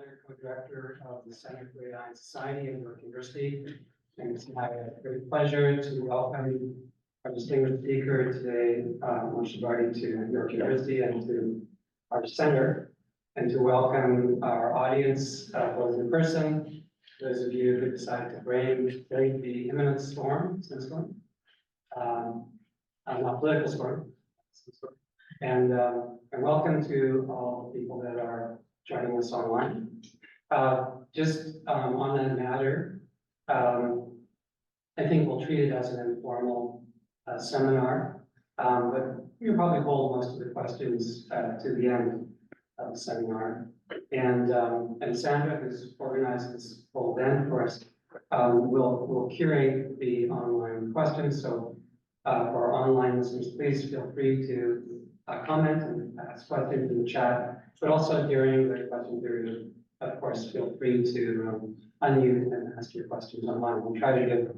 Snyder, co-director of the Center for AI and Society at York University. And it's my great pleasure to welcome our distinguished speaker today, Moshe Vardi, to York University and to our center, and to welcome our audience, both in person, those of you who decided to brave the imminent storm, not political storm, and welcome to all the people that are joining us online. Just on that matter, I think we'll treat it as an informal seminar, but you'll probably hold most of the questions to the end of the seminar. And Sandra, who's organized this whole event for us, will curate the online questions. So for our online listeners, please feel free to comment and ask questions in the chat, but also during the question period, of course, feel free to unmute and ask your questions online. We'll try to give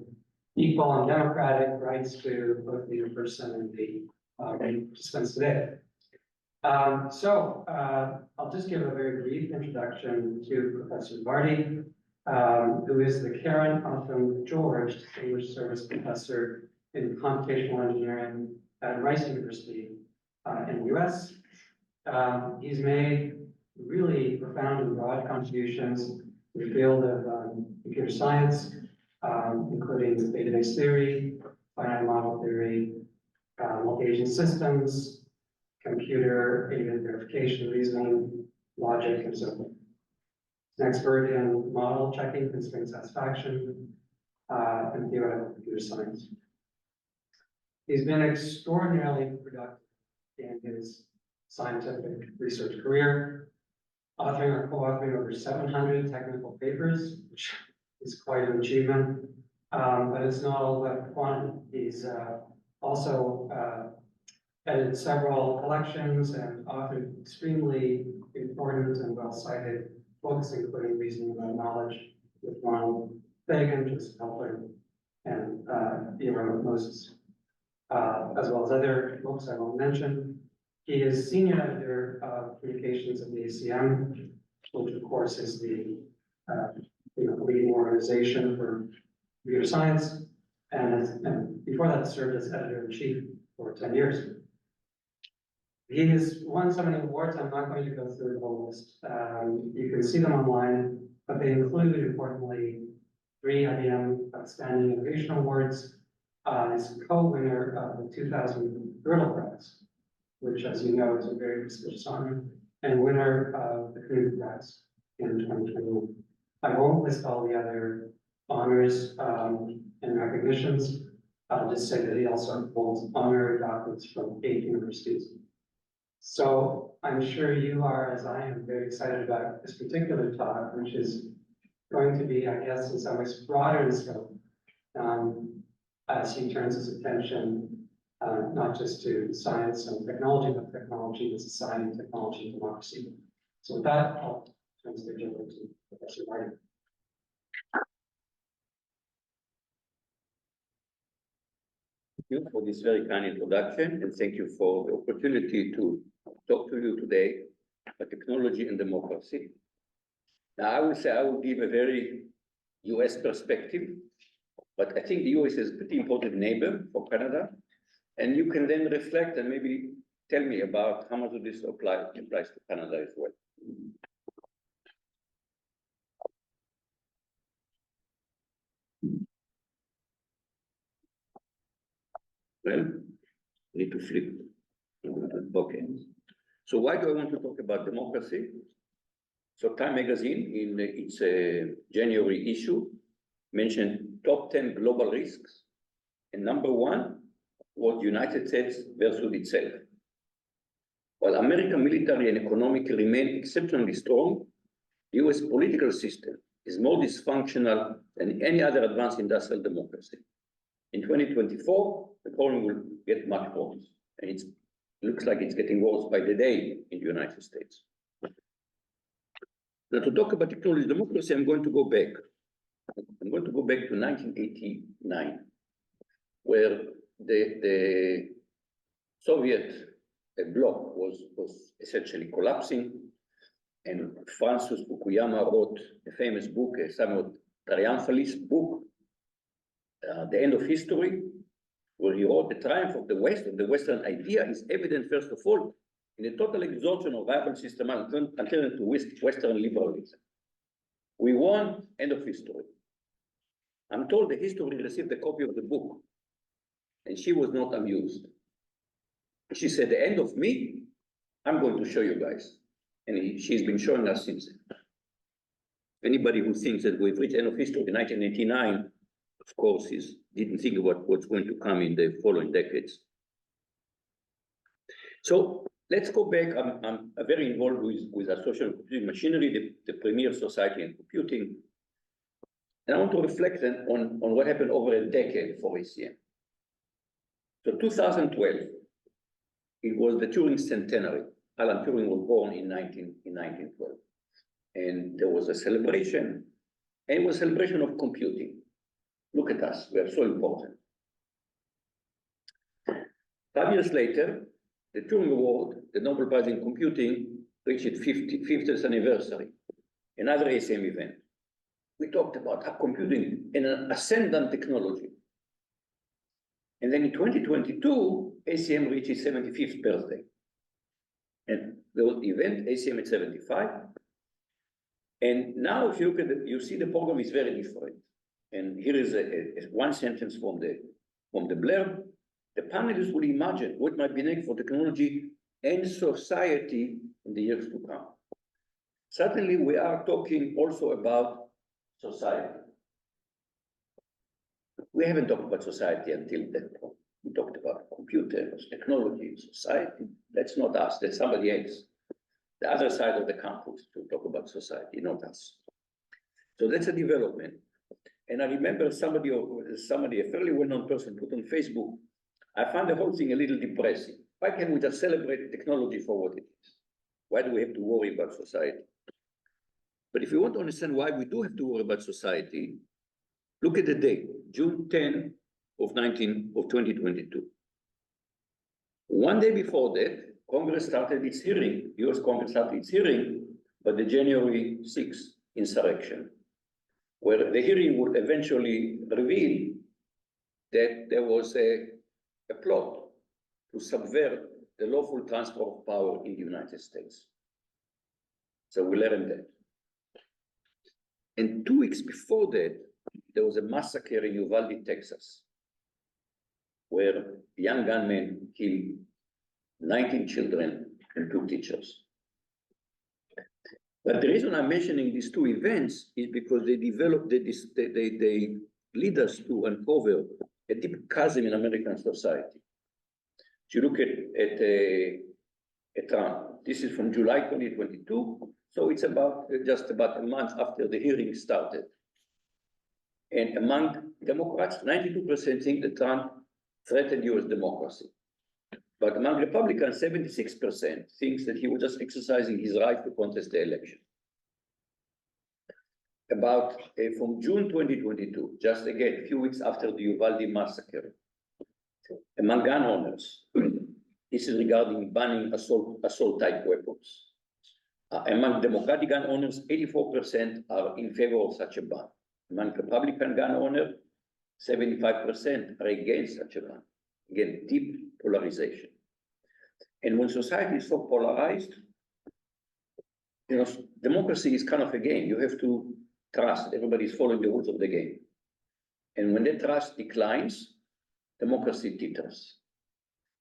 equal and democratic rights to both the in-person and the participants today. So I'll just give a very brief introduction to Professor Vardi, who is the Karen Upham George Distinguished Service Professor in Computational Engineering at Rice University in the US. He's made really profound and broad contributions to the field of computer science, including database theory, finite model theory, multi-agent systems, computer-aided verification, reasoning, logic, and so forth. He's an expert in model checking, constraint satisfaction, and theoretical computer science. He's been extraordinarily productive in his scientific research career, authoring or co-authoring over 700 technical papers, which is quite an achievement. But it's not all about quantity. He's also edited several collections and authored extremely important and well-cited books, including Reasoning About Knowledge with Ronald Fagan, Joseph Helper, and Theorem of Moses, as well as other books I won't mention. He is senior editor of communications at the ACM, which of course is the leading organization for computer science, and before that served as editor-in-chief for 10 years. He has won so many awards, I'm not going to go through the whole list. You can see them online, but they include, importantly, 3 IBM Outstanding Innovation Awards. He's co-winner of the 2000 Girdle Prize, which, as you know, is a very prestigious honor, and winner of the Canute Prize in 2021. I won't list all the other honors and recognitions. I'll just say that he also holds honorary doctorates from 8 universities. So I'm sure you are, as I am, very excited about this particular talk, which is going to be, I guess, in some ways broader in scope, as he turns his attention not just to science and technology, but technology and society, technology and democracy. So with that, I'll turn the stage over to Professor Vardi. Thank you for this very kind introduction, and thank you for the opportunity to talk to you today about technology and democracy. Now, I would say I will give a very US perspective, but I think the US is a pretty important neighbor for Canada, and you can then reflect and maybe tell me about how much of this applies to Canada as well. Well, need to flip. Okay. So why do I want to talk about democracy? So Time magazine in its January issue mentioned top 10 global risks, and number 1 was the United States versus itself. While American military and economic remain exceptionally strong, the US political system is more dysfunctional than any other advanced industrial democracy. In 2024, the problem will get much worse, and it looks like it's getting worse by the day in the United States. Now, to talk about technology democracy, I'm going to go back. I'm going to go back to 1989, where the Soviet bloc was essentially collapsing, And Francis Fukuyama wrote a famous book, a somewhat triumphalist book, The End of History, where he wrote the triumph of the West, of the Western idea is evident, first of all, in the total exhaustion of viable system alternative to Western liberalism. We won, end of history. I'm told the history received a copy of the book, and she was not amused. She said, the end of me, I'm going to show you guys. And she's been showing us since then. Anybody who thinks that we've reached end of history in 1989, of course, didn't think about what's going to come in the following decades. So let's go back. I'm very involved with a social computing machinery, the premier society in computing. And I want to reflect on what happened over a decade for ACM. So 2012, it was the Turing centenary. Alan Turing was born in 1912. And there was a celebration, and it was a celebration of computing. Look at us, we are so important. 5 years later, the Turing Award, the Nobel Prize in Computing, reached its 50th anniversary, another ACM event. We talked about how computing in an ascendant technology. And then in 2022, ACM reached its 75th birthday. And the event, ACM at 75. And now if you look at it, you see the program is very different. And here is one sentence from the blurb. The panelists will imagine what might be next for technology and society in the years to come. Certainly, we are talking also about society. We haven't talked about society until that point. We talked about computers, technology, society. That's not us, that's somebody else. The other side of the campus to talk about society, not us. So that's a development. And I remember somebody, a fairly well-known person, put on Facebook, I find the whole thing a little depressing. Why can't we just celebrate technology for what it is? Why do we have to worry about society? But if you want to understand why we do have to worry about society, look at the date, June 10 of 2022. One day before that, Congress started its hearing, US Congress started its hearing, but the January 6th insurrection, where the hearing would eventually reveal that there was a plot to subvert the lawful transfer of power in the United States. So we learned that. And 2 weeks before that, there was a massacre in Uvalde, Texas, where a young gunman killed 19 children and 2 teachers. But the reason I'm mentioning these 2 events is because they lead us to uncover a deep chasm in American society. If you look at Trump, this is from July 2022, so it's just about a month after the hearing started. And among Democrats, 92% think that Trump threatened US democracy. But among Republicans, 76% thinks that he was just exercising his right to contest the election. From June 2022, just again, a few weeks after the Uvalde massacre, among gun owners, this is regarding banning assault-type weapons. Among Democratic gun owners, 84% are in favor of such a ban. Among Republican gun owners, 75% are against such a ban. Again, deep polarization. And when society is so polarized, democracy is kind of a game. You have to trust. Everybody's following the rules of the game. And when that trust declines, democracy teeters.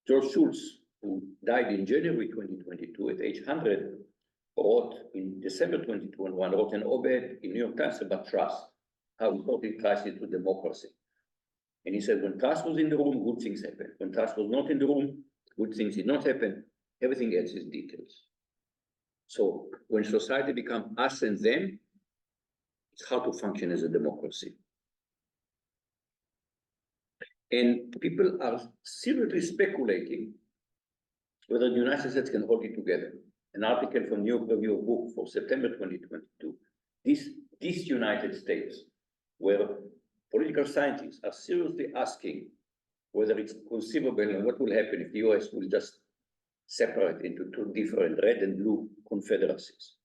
George Shultz, who died in January 2022 at age 100, wrote in December 2021, wrote an op-ed in New York Times about trust, how important trust is to democracy. And he said, when trust was in the room, good things happened. When trust was not in the room, good things did not happen. Everything else is details. So when society becomes us and them, it's hard to function as a democracy. And people are seriously speculating whether the United States can hold it together. An article from New York Review of Books for September 2022. This United States, where political scientists are seriously asking whether it's conceivable and what will happen if the US will just separate into 2 different red and blue confederacies.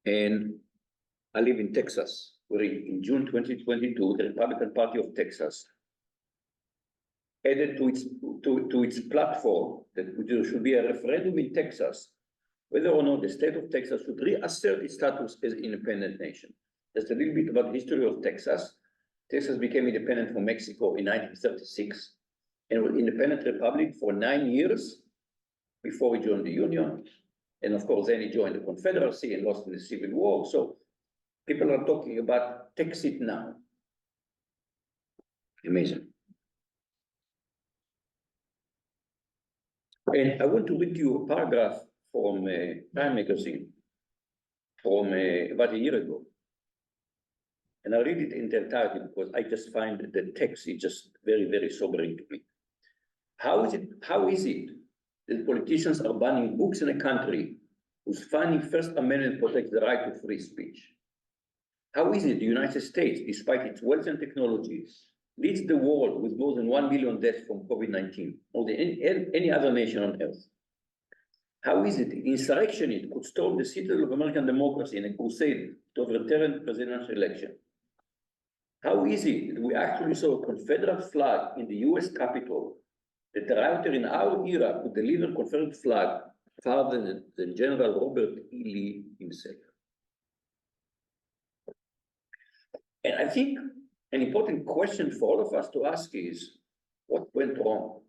And I live in Texas, where in June 2022, the Republican Party of Texas added to its platform that there should be a referendum in Texas whether or not the state of Texas should reassert its status as an independent nation. That's a little bit about the history of Texas. Texas became independent from Mexico in 1936 and was independent republic for 9 years before it joined the Union. And of course, then it joined the Confederacy and lost in the Civil War. So people are talking about Texit now. Amazing. And I want to read you a paragraph from Time magazine from about a year ago. And I read it in the entirety because I just find the text is just very, very sobering to me. How is it that politicians are banning books in a country whose founding First Amendment protects the right to free speech? How is it the United States, despite its wealth and technology, leads the world with more than 1 million deaths from COVID-19, more than any other nation on earth? How is it the insurrectionist could storm the citadel of American democracy in a crusade to overturn the presidential election? How is it that we actually saw a Confederate flag in the US Capitol, that the writer in our era could deliver Confederate flag farther than General Robert E. Lee himself? And I think an important question for all of us to ask is, what went wrong?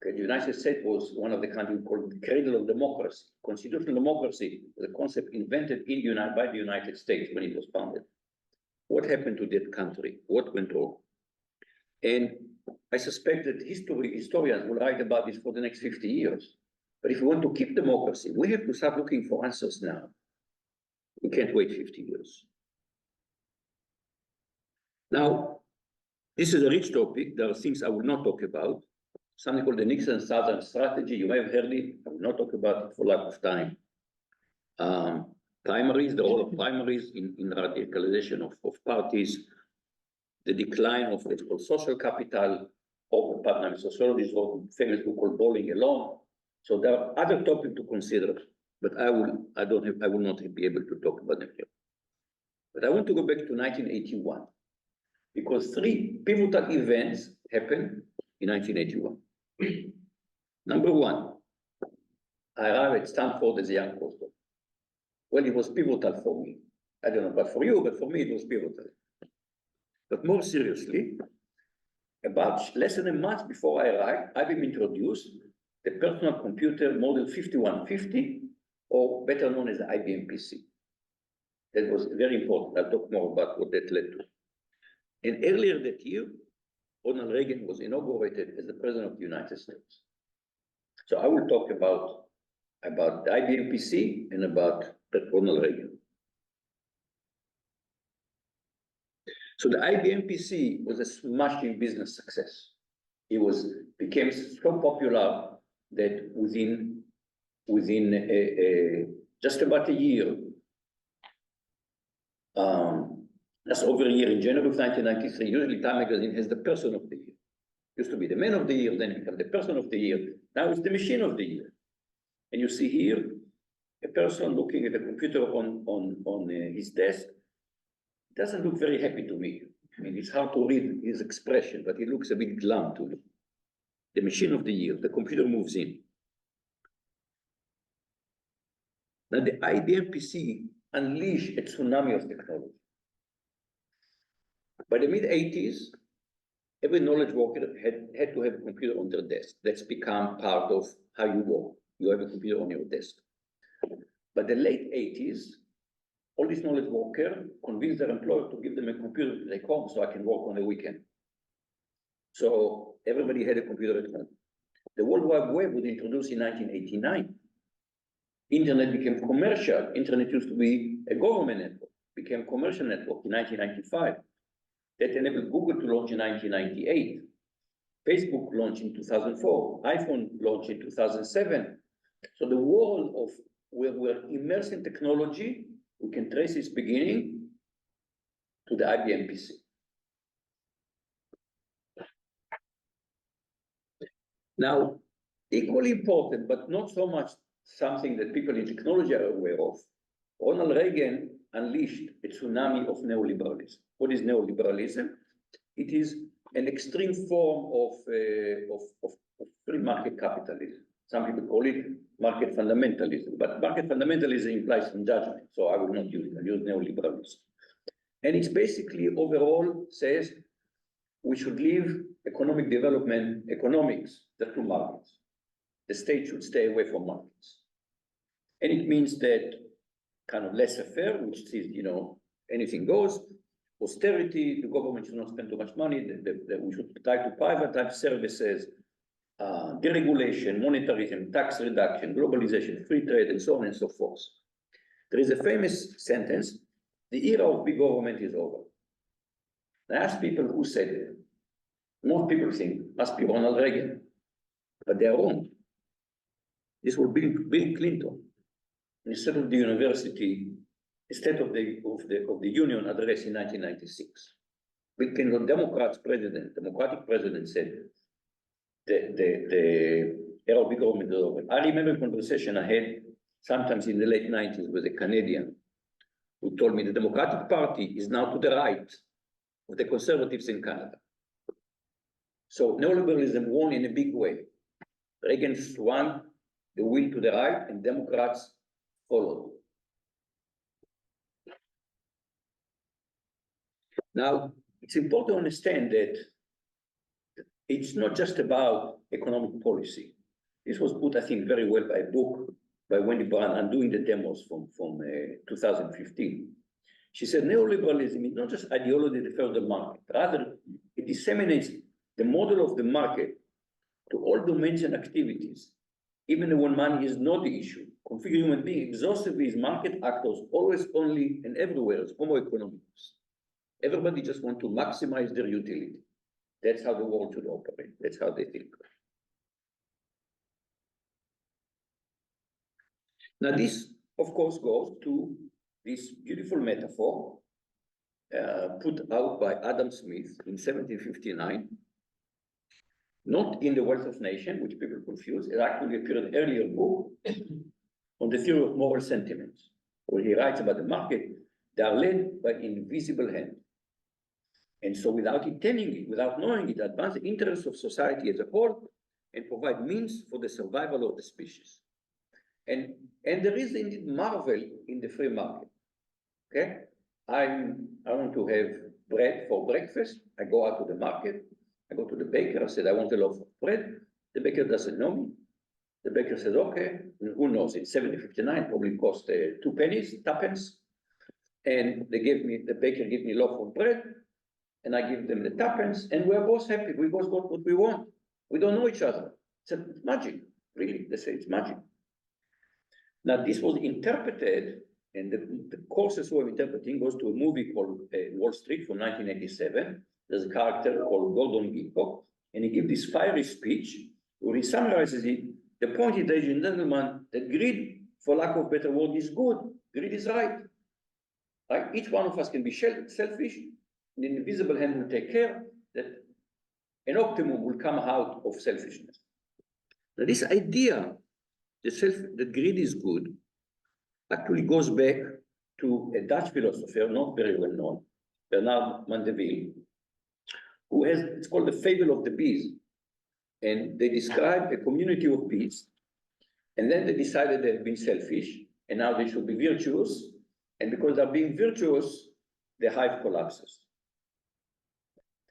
Okay, the United States was one of the countries called the cradle of democracy. Constitutional democracy was a concept invented by the United States when it was founded. What happened to that country? What went wrong? And I suspect that historians will write about this for the next 50 years. But if we want to keep democracy, we have to start looking for answers now. We can't wait 50 years. Now, this is a rich topic. There are things I will not talk about. Something called the Nixon Southern Strategy. You may have heard it. I will not talk about it for lack of time. Primaries, the role of primaries in radicalization of parties, the decline of what's called social capital, or partner sociologists wrote a famous book called Bowling Alone. So there are other topics to consider, but I will not be able to talk about them here. But I want to go back to 1981, because 3 pivotal events happened in 1981. Number 1, I arrived at Stanford as a young postdoc. Well, it was pivotal for me. I don't know about for you, but for me it was pivotal. But more seriously, about less than a month before I arrived, I've been introduced the personal computer model 5150, or better known as the IBM PC. That was very important. I'll talk more about what that led to. And earlier that year, Ronald Reagan was inaugurated as the President of the United States. So I will talk about the IBM PC and about Ronald Reagan. So the IBM PC was a smashing business success. It became so popular that within just about a year, that's over a year, in January of 1993, usually Time magazine has the person of the year. Used to be the man of the year, then it became the person of the year. Now it's the machine of the year. And you see here a person looking at a computer on his desk. It doesn't look very happy to me. I mean, it's hard to read his expression, but he looks a bit glum to me. The machine of the year, the computer moves in. Now the IBM PC unleashed a tsunami of technology. By the mid-80s, every knowledge worker had to have a computer on their desk. That's become part of how you work. You have a computer on your desk. By the late 80s, all these knowledge workers convinced their employer to give them a computer to take home so I can work on the weekend. So everybody had a computer at home. The World Wide Web was introduced in 1989. Internet became commercial. Internet used to be a government network, became a commercial network in 1995. That enabled Google to launch in 1998. Facebook launched in 2004. iPhone launched in 2007. So the world of where we're immersed in technology, we can trace its beginning to the IBM PC. Now, equally important, but not so much something that people in technology are aware of, Ronald Reagan unleashed a tsunami of neoliberalism. What is neoliberalism? It is an extreme form of free market capitalism. Some people call it market fundamentalism, but market fundamentalism implies some judgment, so I will not use it. I'll use neoliberalism. And it's basically overall says we should leave economic development, economics, to markets. The state should stay away from markets. And it means that kind of laissez-faire, which is, anything goes, austerity, the government should not spend too much money, we should try to privatize services, deregulation, monetarism, tax reduction, globalization, free trade, and so on and so forth. There is a famous sentence, the era of big government is over. I asked people who said it. Most people think must be Ronald Reagan, but they are wrong. This was Bill Clinton. Instead of the university, the State of the Union address in 1996. Bill Clinton, Democratic president said the era of big government is over. I remember a conversation I had sometimes in the late 90s with a Canadian who told me the Democratic Party is now to the right of the conservatives in Canada. So neoliberalism won in a big way. Reagan swung the wheel to the right and Democrats followed. Now, it's important to understand that it's not just about economic policy. This was put, I think, very well by a book by Wendy Brown, Undoing the Demos from 2015. She said neoliberalism is not just ideology that further market, rather it disseminates the model of the market to all domains and activities, even when money is not the issue. Configure human being exhaustively as market actors, always, only, and everywhere as homo economicus. Everybody just want to maximize their utility. That's how the world should operate. That's how they think. Now this, of course, goes to this beautiful metaphor put out by Adam Smith in 1759, not in The Wealth of Nations, which people confuse. It actually appeared in an earlier book on the theory of moral sentiments, where he writes about the market. They are led by invisible hand. And so without intending it, without knowing it, advance the interests of society as a whole and provide means for the survival of the species. And there is indeed marvel in the free market. Okay? I want to have bread for breakfast. I go out to the market. I go to the baker. I said, I want a loaf of bread. The baker doesn't know me. The baker says, okay. And who knows? In 1759, probably cost 2 pennies, tuppence. And the baker gave me a loaf of bread. And I give them the tuppence. And we're both happy. We both got what we want. We don't know each other. It's magic. Really, they say it's magic. Now, this was interpreted, and the courses who are interpreting goes to a movie called Wall Street from 1987. There's a character called Gordon Gilcock, and he gives this fiery speech where he summarizes it. The point is, ladies and gentlemen, that greed, for lack of a better word, is good. Greed is right. Right? Each one of us can be selfish, and the invisible hand will take care that an optimum will come out of selfishness. Now, this idea that greed is good actually goes back to a Dutch philosopher, not very well known, Bernard Mandeville, who has, it's called the fable of the bees. And they describe a community of bees, and then they decided they've been selfish, and now they should be virtuous, and because they're being virtuous, the hive collapses.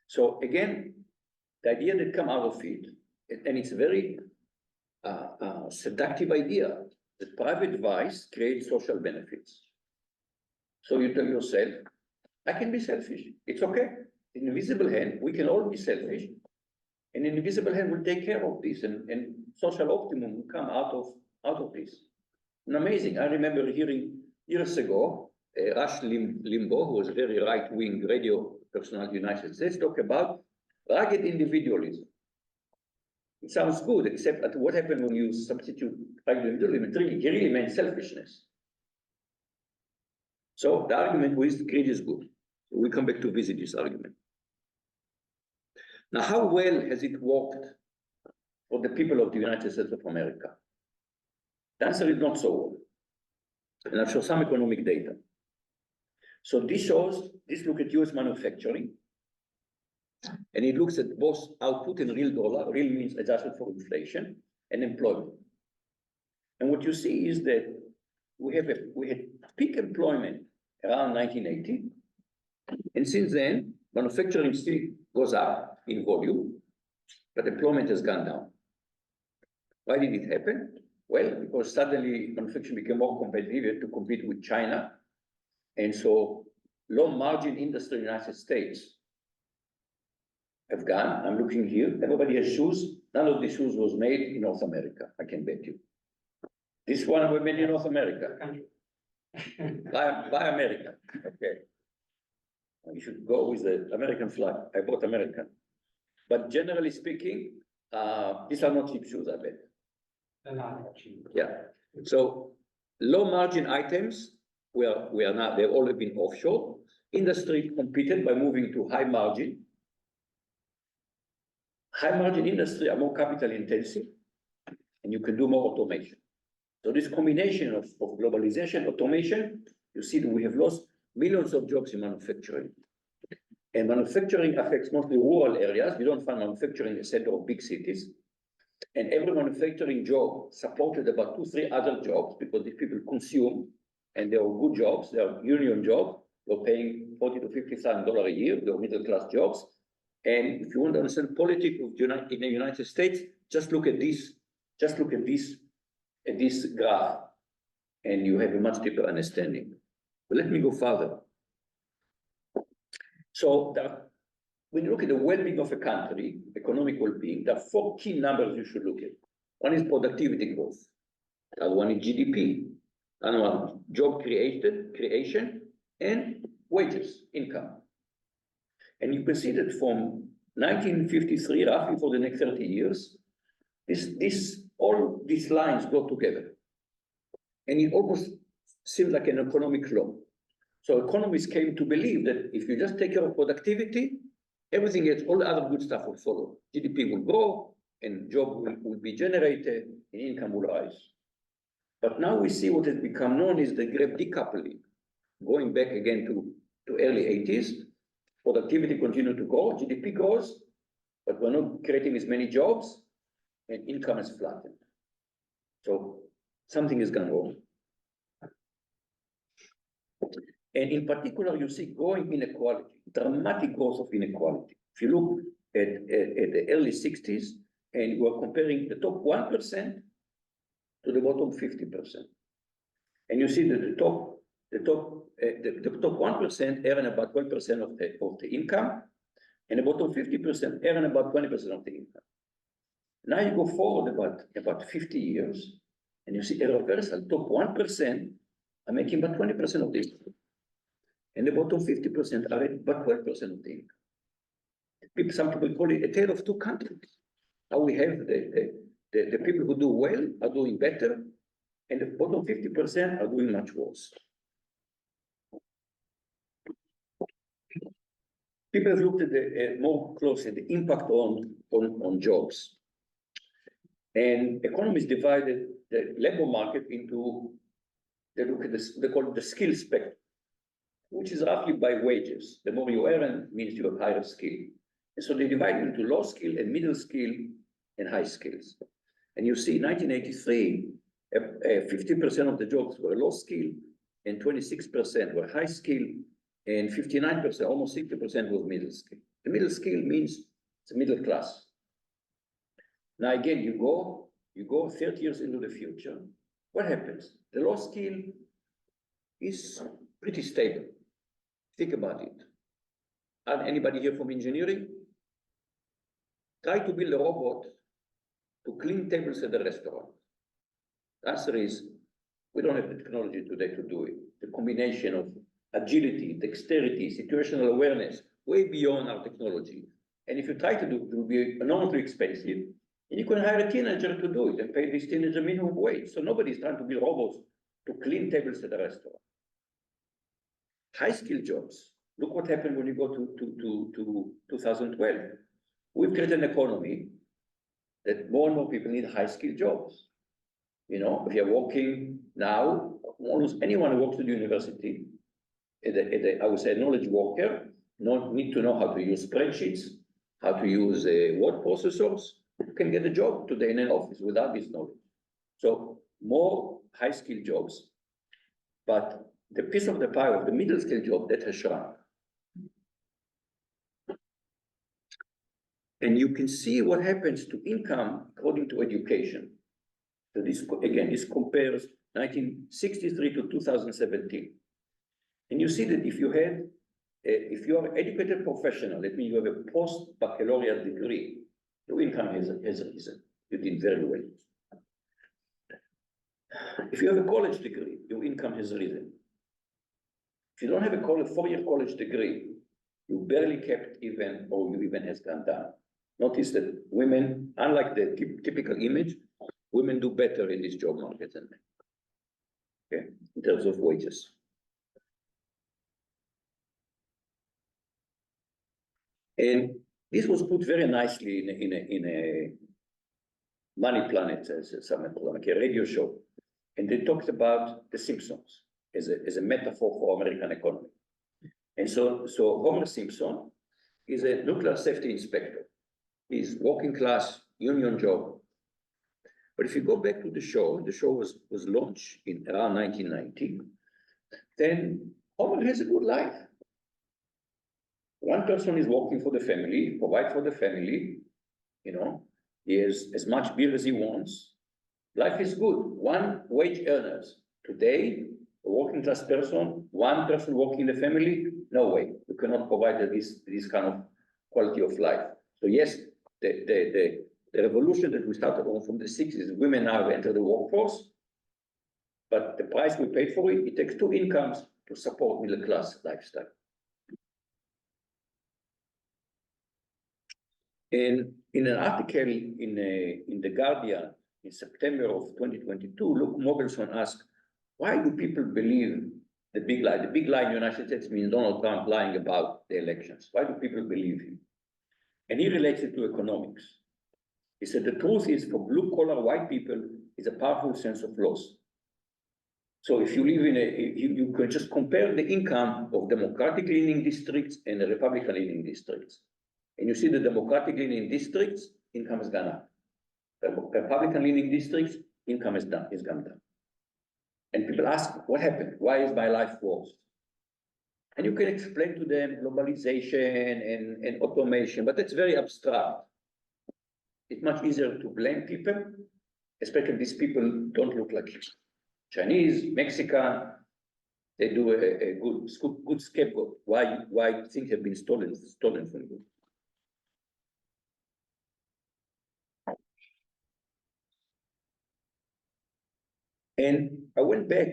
So again, the idea that come out of it, and it's a very seductive idea, that private vice creates social benefits. So you tell yourself, I can be selfish, it's okay. In the invisible hand, we can all be selfish, and an invisible hand will take care of this, and social optimum will come out of this. And amazing. I remember hearing years ago, Rush Limbaugh, who was a very right-wing radio personality in the United States, talk about rugged individualism. It sounds good, except that what happened when you substitute rugged individualism, it really meant selfishness. So the argument was greed is good. So we come back to visit this argument. Now, how well has it worked for the people of the United States of America? The answer is not so well. And I'll show some economic data. So this look at US manufacturing, and it looks at both output in real dollar, real means adjusted for inflation, and employment. And what you see is that we had peak employment around 1980, and since then, manufacturing still goes up in volume, but employment has gone down. Why did it happen? Well, because suddenly manufacturing became more competitive to compete with China, and so low margin industry in the United States have gone. I'm looking here. Everybody has shoes. None of the shoes was made in North America, I can bet you. This one was made in North America. Buy American. Okay. You should go with the American flag. I bought American. But generally speaking, these are not cheap shoes, I bet. They're not cheap. Yeah. So low margin items, we are now, they've all been offshore. Industry competed by moving to high margin. High margin industry are more capital intensive, and you can do more automation. So this combination of globalization, automation, you see that we have lost millions of jobs in manufacturing. And manufacturing affects mostly rural areas. You don't find manufacturing in the center of big cities. And every manufacturing job supported about 2-3 other jobs because these people consume, and they are good jobs. They are union jobs. They're paying $40,000 to $50,000 a year. They're middle class jobs. And if you want to understand politics in the United States, just look at this. Just look at this graph, and you have a much deeper understanding. But let me go further. So when you look at the well-being of a country, economic well-being, there are 4 key numbers you should look at. One is productivity growth. The other one is GDP. Another one, job creation, and wages, income. And you can see that from 1953, roughly for the next 30 years, all these lines go together. And it almost seems like an economic law. So economists came to believe that if you just take care of productivity, everything else, all the other good stuff will follow. GDP will grow, and job will be generated, and income will rise. But now we see what has become known as the great decoupling, going back again to early 80s. Productivity continued to grow, GDP grows, but we're not creating as many jobs, and income is flattened. So something has gone wrong. And in particular, you see growing inequality, dramatic growth of inequality. If you look at the early 60s, and you are comparing the top 1% to the bottom 50%. And you see that the top 1% earn about 12% of the income, and the bottom 50% earn about 20% of the income. Now you go forward about 50 years, and you see a reversal. Top 1% are making about 20% of the income, and the bottom 50% are at about 12% of the income. Some people call it a tale of two countries. How we have the people who do well are doing better, and the bottom 50% are doing much worse. People have looked at more closely the impact on jobs. And economists divided the labor market into, they look at this, they call it the skill spectrum, which is roughly by wages. The more you earn means you have higher skill. And so they divide into low skill and middle skill and high skills. And you see in 1983, 50% of the jobs were low skill, and 26% were high skill, and 59%, almost 60% was middle skill. The middle skill means it's a middle class. Now again, you go 30 years into the future, what happens? The low skill is pretty stable. Think about it. And anybody here from engineering? Try to build a robot to clean tables at the restaurant. The answer is, we don't have the technology today to do it. The combination of agility, dexterity, situational awareness, way beyond our technology. And if you try to do it, it will be enormously expensive. And you can hire a teenager to do it and pay this teenager minimum wage. So nobody's trying to build robots to clean tables at the restaurant. High skill jobs. Look what happened when you go to 2012. We've created an economy that more and more people need high skill jobs. You know, if you're working now, almost anyone who works at the university, I would say, knowledge worker, need to know how to use spreadsheets, how to use word processors, can get a job today in an office without this knowledge. So more high-skilled jobs, but the piece of the pie of the middle-skilled job that has shrunk. And you can see what happens to income according to education. So this, again, this compares 1963 to 2017. And you see that if you are an educated professional, that means you have a post-baccalaureate degree, your income has risen. You did very well. If you have a college degree, your income has risen. If you don't have a 4-year college degree, you barely kept even, or you even has gone down. Notice that women, unlike the typical image, women do better in this job market than men, okay, in terms of wages. And this was put very nicely in a Money Planet, as like a radio show. And they talked about the Simpsons as a metaphor for American economy. And so Homer Simpson is a nuclear safety inspector. He's working class, union job. But if you go back to the show was launched in around 1990, then Homer has a good life. One person is working for the family, provide for the family, you know, he has as much beer as he wants. Life is good. One wage earners. Today, a working class person, one person working in the family, no way. We cannot provide this kind of quality of life. So yes, the revolution that we started on from the 60s, women now enter the workforce, but the price we paid for it, it takes 2 incomes to support middle class lifestyle. And in an article in The Guardian in September of 2022, Luke Mogelson asked, why do people believe the big lie? The big lie in the United States means Donald Trump lying about the elections. Why do people believe him? And he relates it to economics. He said the truth is for blue-collar white people is a powerful sense of loss. So if you live in you can just compare the income of Democratic-leaning districts and the Republican-leaning districts. And you see the Democratic-leaning districts, income has gone up. The Republican-leaning districts, income has gone down. And people ask, what happened? Why is my life worse? And you can explain to them globalization and automation, but it's very abstract. It's much easier to blame people, especially these people don't look like Chinese, Mexican. They do a good scapegoat. Why things have been stolen from you? And I went back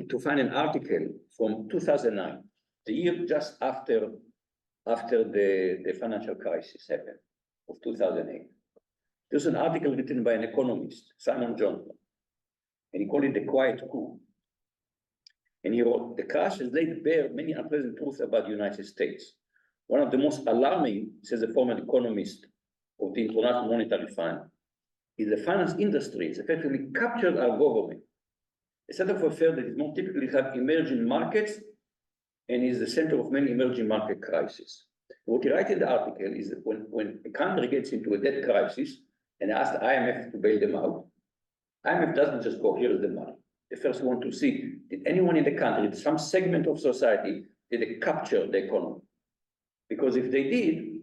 to find an article from 2009, the year just after the financial crisis happened, of 2008. There's an article written by an economist, Simon Johnson, and he called it The Quiet Coup. And he wrote, the crash has laid bare many unpleasant truths about the United States. One of the most alarming, says a former economist of the International Monetary Fund, is the finance industry has effectively captured our government. A set of affairs that is more typically have emerging markets and is the center of many emerging market crises. What he writes in the article is that when a country gets into a debt crisis and asks the IMF to bail them out, IMF doesn't just go, here is the money. They first want to see, did anyone in the country, some segment of society, did they capture the economy? Because if they did,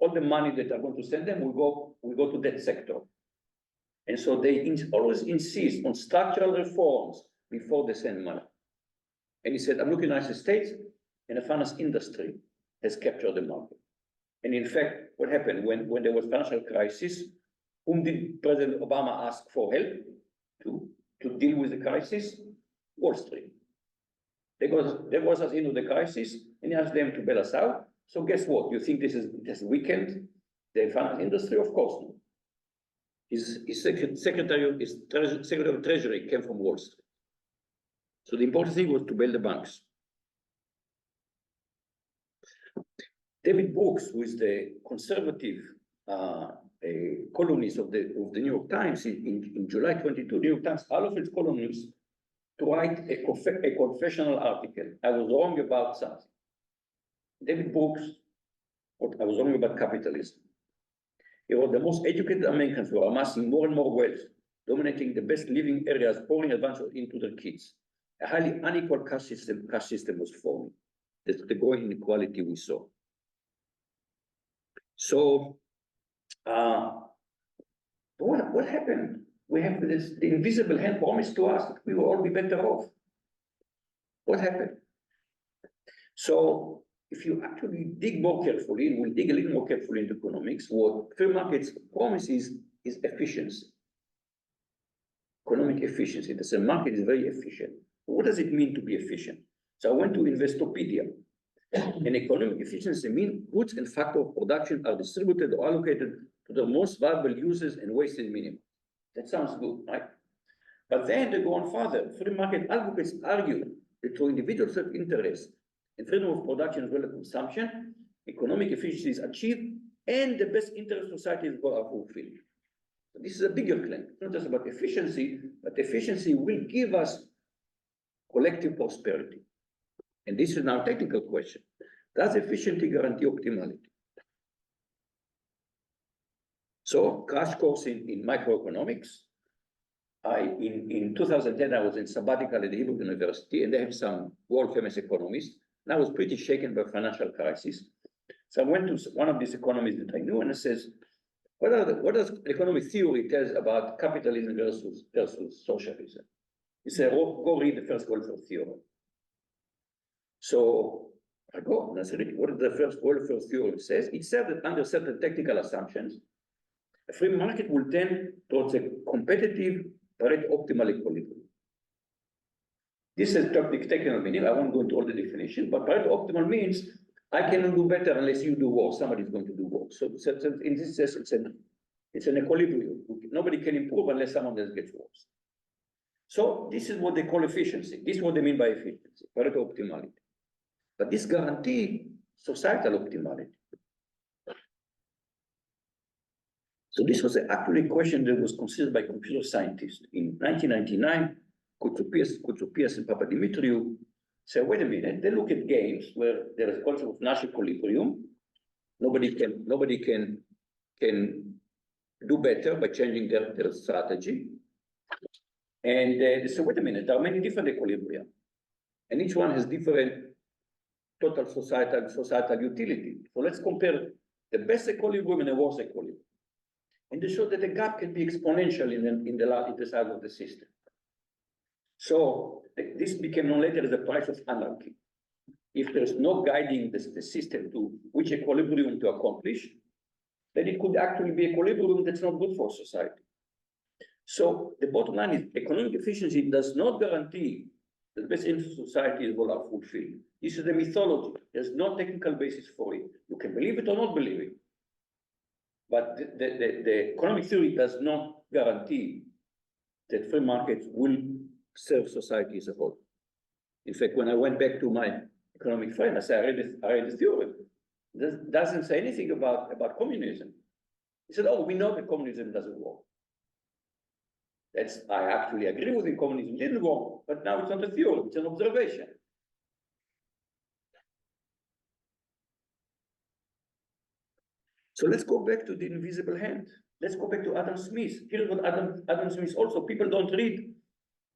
all the money that are going to send them will go to that sector. And so they always insist on structural reforms before they send money. And he said, I'm looking at the United States, and the finance industry has captured the market. And in fact, what happened when there was financial crisis, whom did President Obama ask for help to deal with the crisis? Wall Street. They got us into the crisis, and he asked them to bail us out. So guess what? You think it has weakened the finance industry? Of course not. His Secretary of Treasury came from Wall Street. So the important thing was to bail the banks. David Brooks, who is the conservative columnist of the New York Times in July 22, New York Times, all of its columnists to write a confessional article. I was wrong about something. David Brooks, I was wrong about capitalism. He wrote, the most educated Americans were amassing more and more wealth, dominating the best living areas, pouring advantage into their kids. A highly unequal caste system was forming. That's the growing inequality we saw. So, what happened? We have this, the invisible hand promised to us that we will all be better off. What happened? So, if you actually dig more carefully, and we'll dig a little more carefully into economics, what free markets promises is efficiency. Economic efficiency. The market is very efficient. What does it mean to be efficient? So I went to Investopedia. And economic efficiency means goods and factors of production are distributed or allocated to the most valuable uses and wasted minimum. That sounds good, right? But then they go on further. Free market advocates argue that through individual self-interest and freedom of production as well as consumption, economic efficiency is achieved and the best interest of society is fulfilled. So this is a bigger claim. It's not just about efficiency, but efficiency will give us collective prosperity. And this is now a technical question. Does efficiency guarantee optimality? So, crash course in microeconomics. In 2010, I was in sabbatical at the Hebrew University, and they have some world-famous economists. And I was pretty shaken by financial crisis. So I went to one of these economists that I knew, and I says, what does economic theory tells about capitalism versus socialism? He said, go read the first welfare theory. So I go and I said, what is the first welfare theory says? It says that under certain technical assumptions, a free market will tend towards a competitive, Pareto optimal equilibrium. This is technical meaning. I won't go into all the definition, but Pareto optimal means I cannot do better unless you do worse. Somebody's going to do worse. So in this sense, it's an equilibrium. Nobody can improve unless someone else gets worse. So this is what they call efficiency. This is what they mean by efficiency, Pareto optimality. But this guarantees societal optimality. So this was actually a question that was considered by computer scientists. In 1999, Koutsopias and Papadimitriou said, wait a minute, they look at games where there is a concept of Nash equilibrium. Nobody can do better by changing their strategy. And they said, wait a minute, there are many different equilibria. And each one has different total societal utility. So let's compare the best equilibrium and the worst equilibrium. And they showed that the gap can be exponential in the size of the system. So this became known later as the price of anarchy. If there's no guiding the system to which equilibrium to accomplish, then it could actually be equilibrium that's not good for society. So the bottom line is economic efficiency does not guarantee that the best interest of society will are fulfilled. This is the mythology. There's no technical basis for it. You can believe it or not believe it. But the economic theory does not guarantee that free markets will serve society as a whole. In fact, when I went back to my economic friend, I said, I read the theory. It doesn't say anything about communism. He said, oh, we know that communism doesn't work. I actually agree with him, communism didn't work, but now it's not a theory, it's an observation. So let's go back to the invisible hand. Let's go back to Adam Smith. Here's what Adam Smith also, people don't read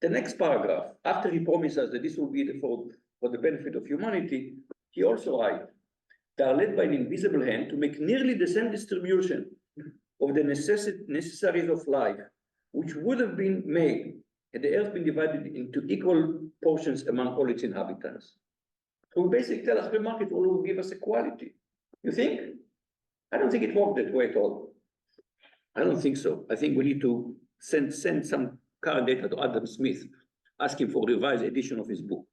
the next paragraph. After he promises that this will be for the benefit of humanity, he also writes, they are led by an invisible hand to make nearly the same distribution of the necessaries of life, which would have been made had the earth been divided into equal portions among all its inhabitants. So we basically tell us free market will give us equality. You think? I don't think it worked that way at all. I don't think so. I think we need to send some current data to Adam Smith, ask him for a revised edition of his book.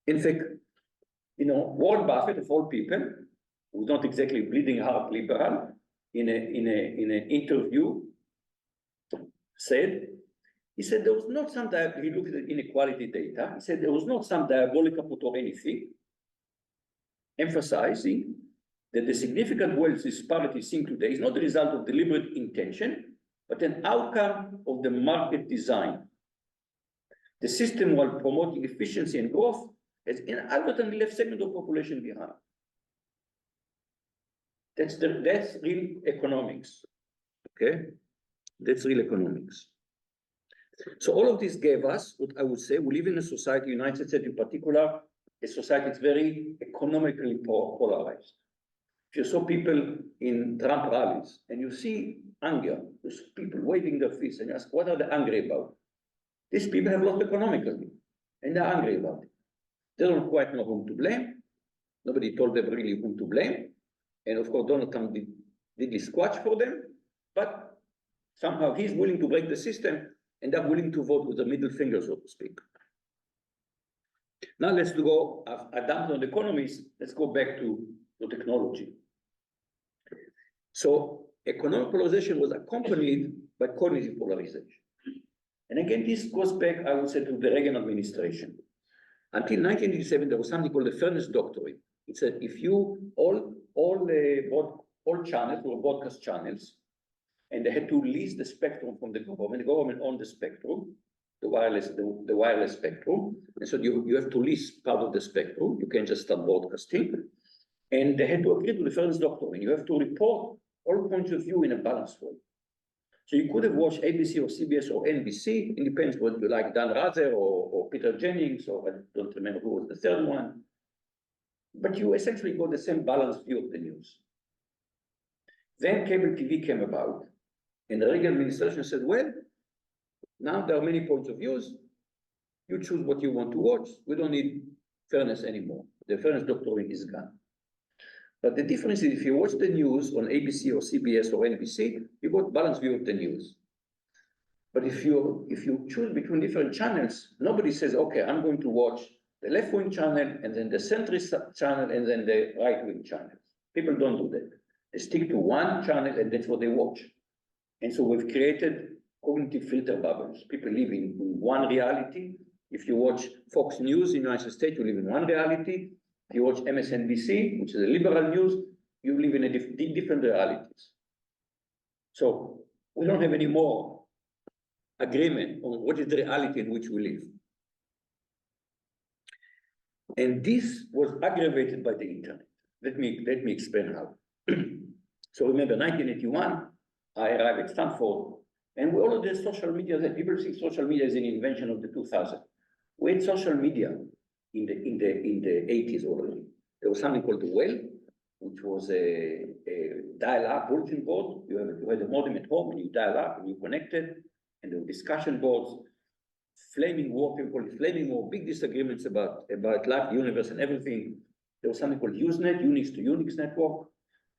In fact, Warren Buffett, of all people, who's not exactly bleeding heart liberal, in an interview, he said there was not some, he looked at inequality data, he said there was not some diabolical put or anything, emphasizing that the significant wealth disparity seen today is not the result of deliberate intention, but an outcome of the market design. The system, while promoting efficiency and growth, has inadvertently left segment of population behind. That's real economics, okay? That's real economics. So all of this gave us, what I would say, we live in a society, United States in particular, a society that's very economically polarized. If you saw people in Trump rallies and you see anger, you see people waving their fists and you ask, what are they angry about? These people have lost economically and they're angry about it. They don't quite know whom to blame. Nobody told them really whom to blame. And of course, Donald Trump did his squatch for them, but somehow he's willing to break the system and they're willing to vote with the middle finger, so to speak. Now let's go, I dumped on the economies, let's go back to technology. So economic polarization was accompanied by cognitive polarization. And again, this goes back, I would say, to the Reagan administration. Until 1987, there was something called the fairness doctrine. It said if you, all channels were broadcast channels, and they had to lease the spectrum from the government owned the spectrum, the wireless spectrum, and so you have to lease part of the spectrum, you can't just start broadcasting, and they had to agree to the fairness doctrine. You have to report all points of view in a balanced way. So you could have watched ABC or CBS or NBC, it depends whether you like Dan Rather or Peter Jennings, or I don't remember who was the third one, but you essentially got the same balanced view of the news. Then cable TV came about, and the Reagan administration said, well, now there are many points of views. You choose what you want to watch. We don't need fairness anymore. The fairness doctrine is gone. But the difference is if you watch the news on ABC or CBS or NBC, you got balanced view of the news. But if you choose between different channels, nobody says, okay, I'm going to watch the left-wing channel and then the centrist channel and then the right-wing channel. People don't do that. They stick to one channel and that's what they watch. And so we've created cognitive filter bubbles. People live in one reality. If you watch Fox News in the United States, you live in one reality. If you watch MSNBC, which is a liberal news, you live in a different realities. So we don't have any more agreement on what is the reality in which we live. And this was aggravated by the internet. Let me explain how. So remember, 1981, I arrived at Stanford, and we all had social media then. People think social media is an invention of the 2000s. We had social media in the 80s already. There was something called the Well, which was a dial-up bulletin board. You had a modem at home, and you dial up, and you connected, and there were discussion boards, flaming war, people call it flaming war, big disagreements about life, the universe, and everything. There was something called Usenet, Unix to Unix network.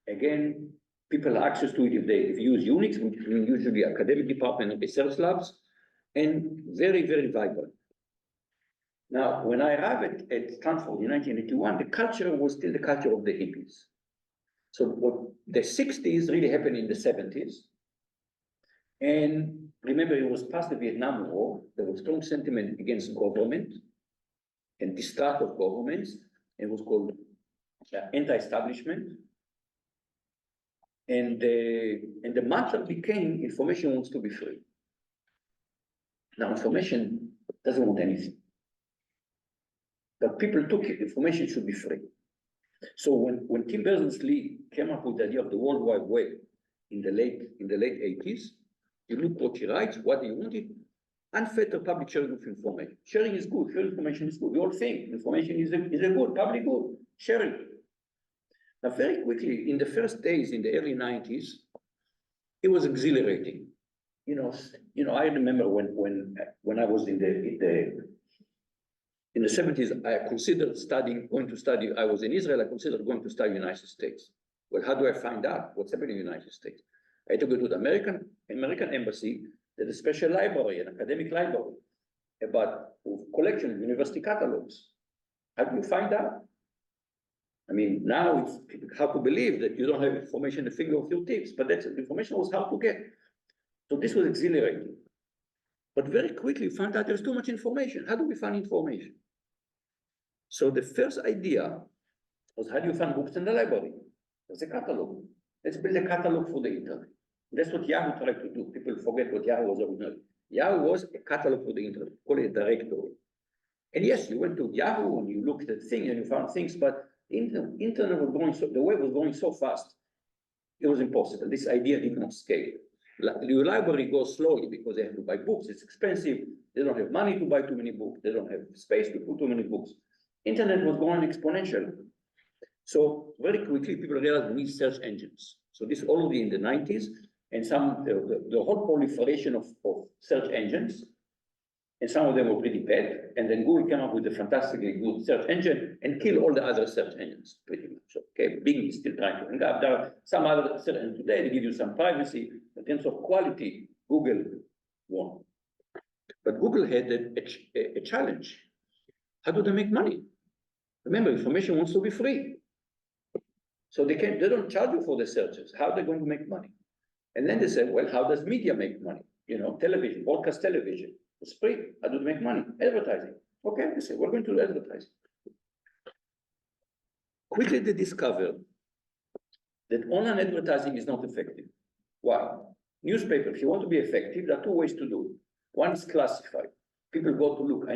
Again, people have access to it if you use Unix, which means usually academic department and research labs, and very, very vibrant. Now, when I arrived at Stanford in 1981, the culture was still the culture of the hippies. So what the 60s really happened in the 70s. And remember, it was past the Vietnam War. There was strong sentiment against government and distrust of governments. It was called anti-establishment. And the mantra became information wants to be free. Now, information doesn't want anything. But people took it, information should be free. So when Tim Berners-Lee came up with the idea of the World Wide Web in the late 80s, you look what he writes, what he wanted, unfettered public sharing of information. Sharing is good, sharing information is good. We all think information is a good, public good, sharing. Now, very quickly, in the first days, in the early 90s, it was exhilarating. You know, I remember when I was in the 70s, I considered going to study. I was in Israel, I considered going to study in the United States. Well, how do I find out what's happening in the United States? I had to go to the American embassy, there's a special library, an academic library, about collection of university catalogs. How do you find out? I mean, now it's hard to believe that you don't have information at the finger of your tips, but that information was hard to get. So this was exhilarating. But very quickly we found out there's too much information. How do we find information? So the first idea was, how do you find books in the library? There's a catalog. Let's build a catalog for the internet. That's what Yahoo tried to do. People forget what Yahoo was originally. Yahoo was a catalog for the internet, call it a directory. And yes, you went to Yahoo and you looked at things and you found things, but internet was going the web was going so fast, it was impossible. This idea did not scale. Your library goes slowly because they have to buy books. It's expensive. They don't have money to buy too many books. They don't have space to put too many books. Internet was going exponential. So very quickly, people realized we need search engines. So this already in the 90s, and the whole proliferation of search engines, and some of them were pretty bad. And then Google came up with a fantastically good search engine and killed all the other search engines pretty much. Okay, Bing is still trying to hang up. There are some other search engines today, they give you some privacy. In terms of quality, Google won. But Google had a challenge. How do they make money? Remember, information wants to be free. So they don't charge you for the searches. How are they going to make money? And then they said, well, how does media make money? You know, television, broadcast television. It's free. How do they make money? Advertising. Okay, they say, we're going to do advertising. Quickly they discovered that online advertising is not effective. Why? Newspaper, if you want to be effective, there are two ways to do it. One is classified. People go to look, I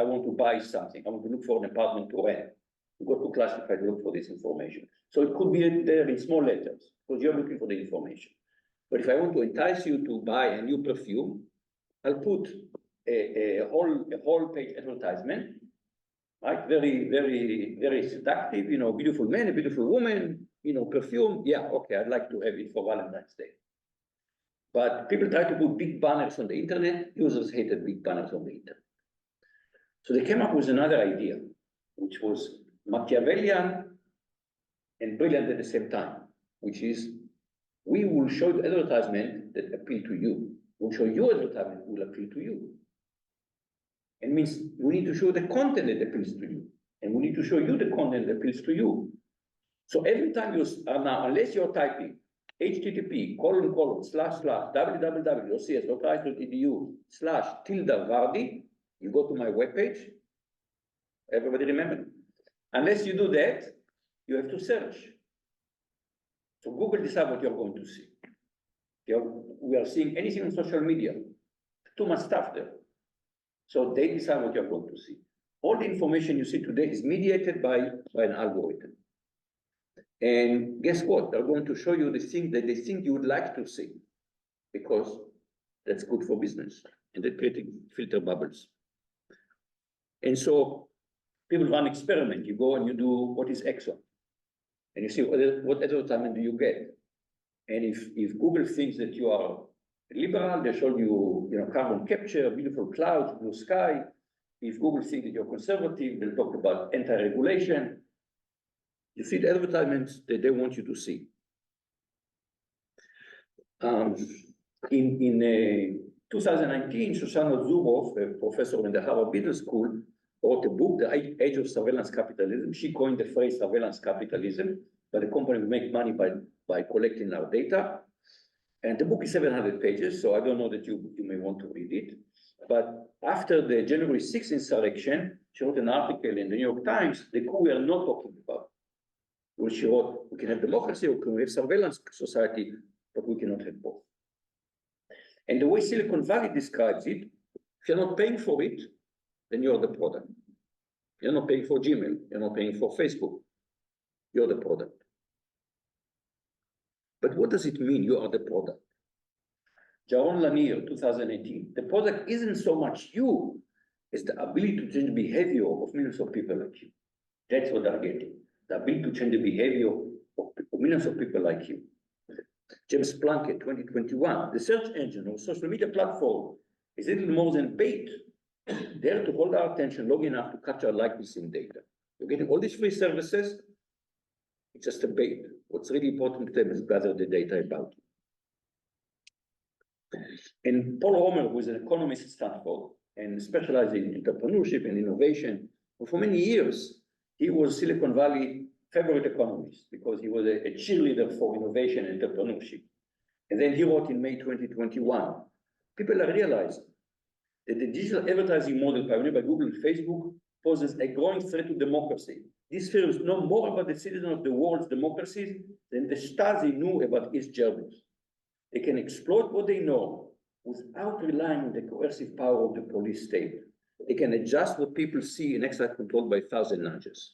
want to buy something. I want to look for an apartment to rent. You go to classified to look for this information. So it could be there in small letters because you're looking for the information. But if I want to entice you to buy a new perfume, I'll put a whole page advertisement, right? Very, very, very seductive, you know, beautiful man, a beautiful woman, you know, perfume. Yeah, okay, I'd like to have it for Valentine's Day. But people try to put big banners on the internet. Users hated big banners on the internet. So they came up with another idea, which was Machiavellian and brilliant at the same time, which is we will show you advertisement that appeal to you. We'll show you advertisement will appeal to you. It means we need to show the content that appeals to you. And we need to show you the content that appeals to you. So every time you are now, unless you're typing http:// www.cs.ris.edu/tilde-vardi, you go to my webpage. Everybody remember? Unless you do that, you have to search. So Google decides what you're going to see. We are seeing anything on social media, too much stuff there. So they decide what you're going to see. All the information you see today is mediated by an algorithm. And guess what? They're going to show you the thing that they think you would like to see, because that's good for business. And they're creating filter bubbles. And so people run experiment. You go and you do what is Exxon. And you see what advertisement do you get. And if Google thinks that you are liberal, they show you, carbon capture, beautiful clouds, blue sky. If Google thinks that you're conservative, they'll talk about anti-regulation. You see the advertisements that they want you to see. In 2019, Shoshana Zuboff, a professor in the Harvard Business School, wrote a book, The Age of Surveillance Capitalism. She coined the phrase surveillance capitalism, but the company will make money by collecting our data. And the book is 700 pages, so I don't know that you may want to read it. But after the January 6th insurrection, she wrote an article in the New York Times, the coup we are not talking about. Where she wrote, we can have democracy, or can we have surveillance society, but we cannot have both. And the way Silicon Valley describes it, if you're not paying for it, then you're the product. You're not paying for Gmail, you're not paying for Facebook, you're the product. But what does it mean, you are the product? Jaron Lanier, 2018, the product isn't so much you, it's the ability to change the behavior of millions of people like you. That's what they're getting, the ability to change the behavior of millions of people like you. James Plunkett, 2021, the search engine or social media platform is little more than bait, there to hold our attention long enough to capture likeness in data. You're getting all these free services, it's just a bait. What's really important to them is gather the data about you. And Paul Romer, who is an economist at Stanford and specialized in entrepreneurship and innovation, for many years, he was Silicon Valley favorite economist because he was a cheerleader for innovation and entrepreneurship. And then he wrote in May 2021, people are realizing that the digital advertising model pioneered by Google and Facebook poses a growing threat to democracy. These firms know more about the citizens of the world's democracies than the Stasi knew about East Germans. They can exploit what they know without relying on the coercive power of the police state. They can adjust what people see and exercise control by 1,000 nudges.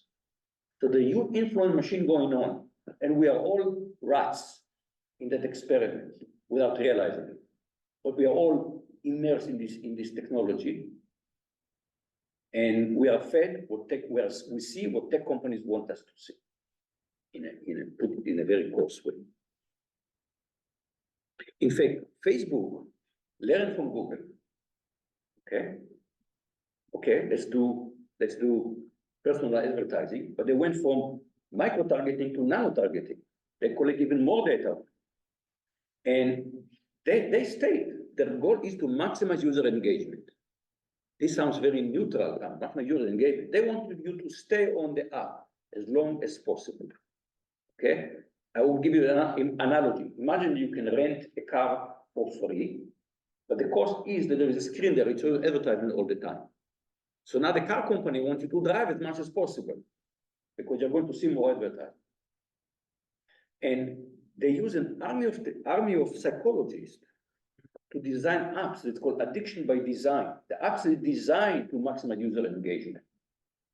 So the huge influence machine going on, and we are all rats in that experiment without realizing it. But we are all immersed in this technology. And we are fed what we see what tech companies want us to see in a very coarse way. In fact, Facebook learned from Google. Okay, let's do personalized advertising, but they went from micro-targeting to nano-targeting. They collect even more data. And they state their goal is to maximize user engagement. This sounds very neutral, maximize user engagement. They want you to stay on the app as long as possible. Okay? I will give you an analogy. Imagine you can rent a car for free, but the cost is that there is a screen there, it's advertisement all the time. So now the car company wants you to drive as much as possible because you're going to see more advertising. And they use an army of psychologists to design apps that's called addiction by design. The apps are designed to maximize user engagement.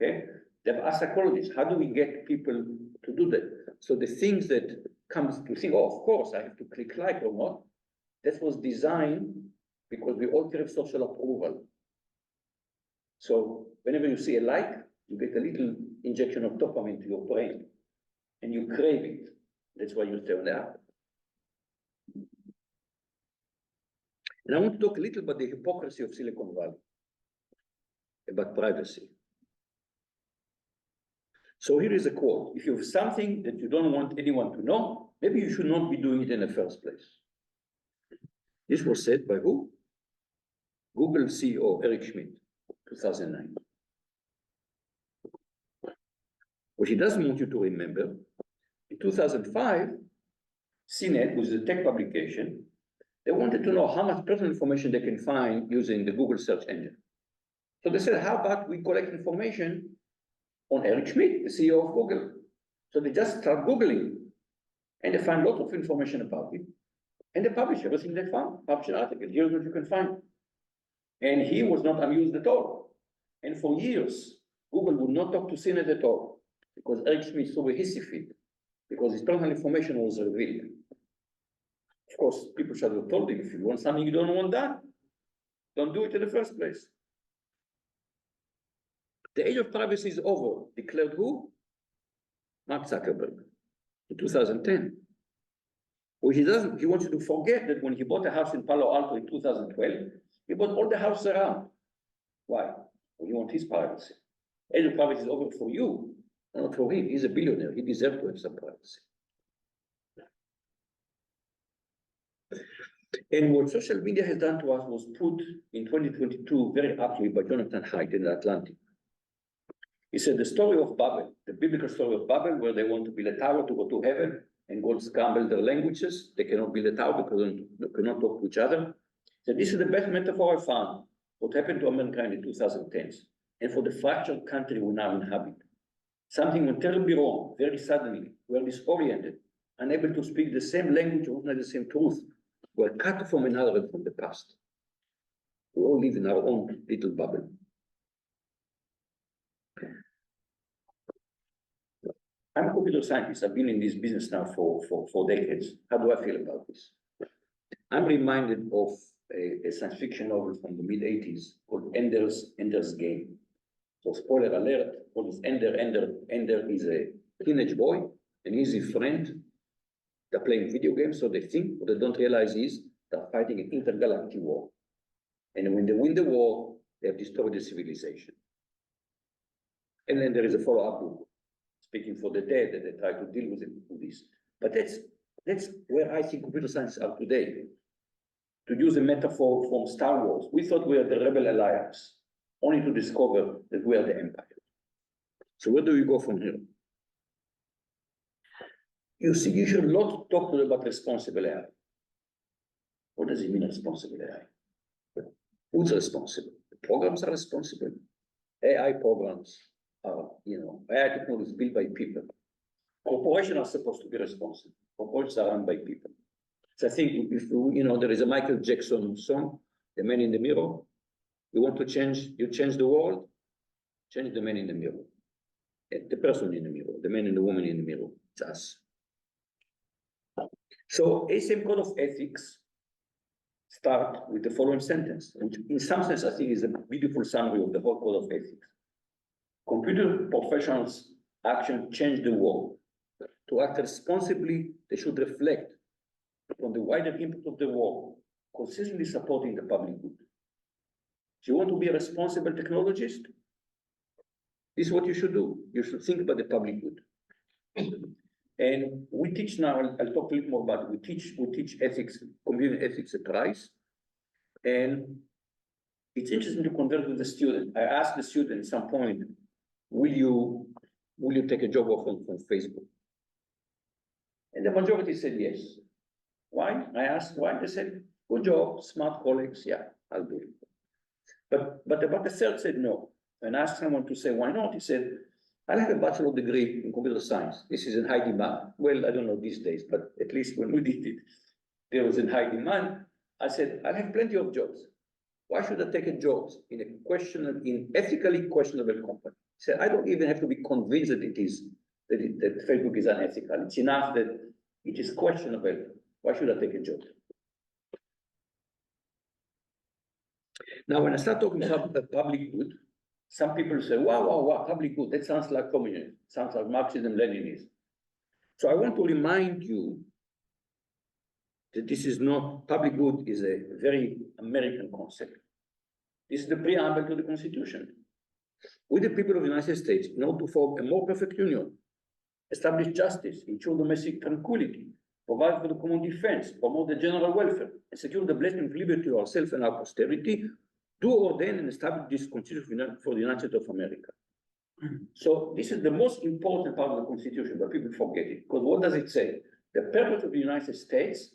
Okay? They've asked psychologists, how do we get people to do that? So the things that comes to think, oh, of course, I have to click like or not. That was designed because we all crave social approval. So whenever you see a like, you get a little injection of dopamine to your brain and you crave it. That's why you stay on the app. And I want to talk a little about the hypocrisy of Silicon Valley, about privacy. So here is a quote. If you have something that you don't want anyone to know, maybe you should not be doing it in the first place. This was said by who? Google CEO Eric Schmidt, 2009. What he doesn't want you to remember, in 2005, CNET, which is a tech publication, they wanted to know how much personal information they can find using the Google search engine. So they said, how about we collect information on Eric Schmidt, the CEO of Google? So they just start Googling, and they find lots of information about it. And they publish everything they found, publish an article, here's what you can find. And he was not amused at all. And for years, Google would not talk to CNET at all, because Eric Schmidt saw a hissy fit, because his personal information was revealed. Of course, people should have told him, if you want something you don't want done, don't do it in the first place. The age of privacy is over, declared who? Mark Zuckerberg, in 2010. Well, he wants you to forget that when he bought a house in Palo Alto in 2012, he bought all the houses around. Why? Well, you want his privacy. Age of privacy is over for you, not for him. He's a billionaire. He deserves to have some privacy. And what social media has done to us was put in 2022 very aptly by Jonathan Haidt in the Atlantic. He said the story of Babel, the biblical story of Babel, where they want to build a tower to go to heaven, and God scrambled their languages. They cannot build a tower because they cannot talk to each other. So this is the best metaphor I found. What happened to America in the 2010s, and for the fractured country we now inhabit. Something went terribly wrong, very suddenly. We are disoriented, unable to speak the same language or not the same truth. We're cut from another from the past. We all live in our own little bubble. I'm a computer scientist. I've been in this business now for decades. How do I feel about this? I'm reminded of a science fiction novel from the mid-80s called Ender's Game. So spoiler alert, what is Ender? Ender is a teenage boy, an easy friend. They're playing video games, so they think. What they don't realize is they're fighting an intergalactic war. And when they win the war, they have destroyed the civilization. And then there is a follow-up book, Speaking for the Dead, that they try to deal with this. But that's where I think computer science are today. To use a metaphor from Star Wars, we thought we were the Rebel Alliance, only to discover that we are the Empire. So where do we go from here? You see, you should not talk about responsible AI. What does it mean, responsible AI? Who's responsible? The programs are responsible. AI programs are, AI technology is built by people. Corporations are supposed to be responsible. Corporations are run by people. So I think if there is a Michael Jackson song, The Man in the Mirror. You want to change the world, change the man in the mirror. The person in the mirror, the man and the woman in the mirror. It's us. So ASM Code of Ethics start with the following sentence, which in some sense I think is a beautiful summary of the whole Code of Ethics. Computer professionals' action change the world. To act responsibly, they should reflect on the wider impact of the world, consistently supporting the public good. If you want to be a responsible technologist, this is what you should do. You should think about the public good. And we teach now, I'll talk a little more about it. We teach ethics, computer ethics at CAIS. And it's interesting to converse with the student. I asked the student at some point, will you take a job offer from Facebook? And the majority said yes. Why? I asked why. They said, good job, smart colleagues, yeah, I'll do it. But about a third said no. And asked someone to say, why not? He said, I have a bachelor's degree in computer science. This is in high demand. Well, I don't know these days, but at least when we did it, there was in high demand. I said, I have plenty of jobs. Why should I take a job in ethically questionable company? He said, I don't even have to be convinced that that Facebook is unethical. It's enough that it is questionable. Why should I take a job? Now, when I start talking about public good, some people say, wow, public good, that sounds like communism, sounds like Marxism, Leninism. So I want to remind you that this is not, public good is a very American concept. This is the preamble to the Constitution. We, the people of the United States, in order to form a more perfect union, establish justice, ensure domestic tranquility, provide for the common defense, promote the general welfare, and secure the blessing of liberty to ourselves and our posterity, do ordain and establish this Constitution for the United States of America. So this is the most important part of the Constitution, but people forget it. Because what does it say? The purpose of the United States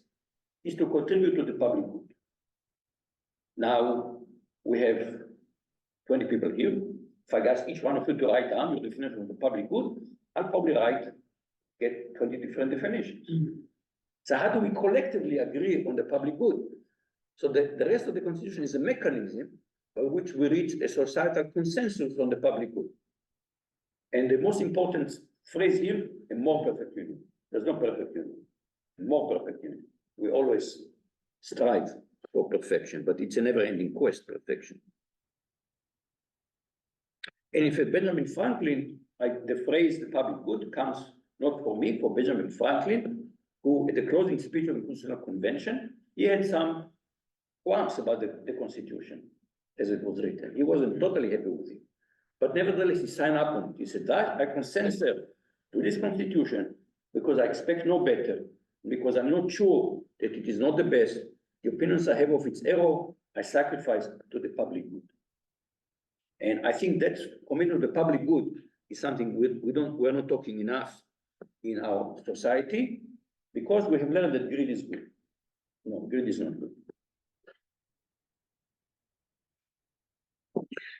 is to contribute to the public good. Now, we have 20 people here. If I ask each one of you to write down your definition of the public good, I'll probably get 20 different definitions. So how do we collectively agree on the public good? So the rest of the Constitution is a mechanism by which we reach a societal consensus on the public good. And the most important phrase here, a more perfect union. There's no perfect union, a more perfect union. We always strive for perfection, but it's a never-ending quest, perfection. And if Benjamin Franklin, like the phrase the public good comes not for me, for Benjamin Franklin, who at the closing speech of the Constitutional Convention, he had some qualms about the Constitution as it was written. He wasn't totally happy with it. But nevertheless, he signed up on it. He said, I consent, sir, to this Constitution because I expect no better, because I'm not sure that it is not the best. The opinions I have of its error, I sacrifice to the public good. And I think that commitment to the public good is something we're not talking enough in our society, because we have learned that greed is good. No, greed is not good.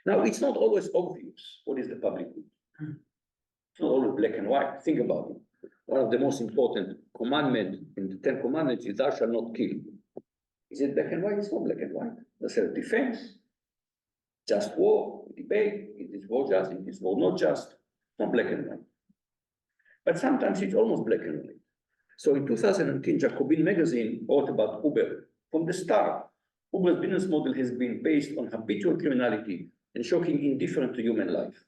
Now, it's not always obvious what is the public good. It's not always black and white. Think about it. One of the most important commandments in the 10 Commandments is thou shalt not kill. Is it black and white? It's not black and white. There's self-defense, just war, debate, it is war just, it is war not just, not black and white. But sometimes it's almost black and white. So in 2019, Jacobin magazine wrote about Uber. From the start, Uber's business model has been based on habitual criminality and shocking indifference to human life.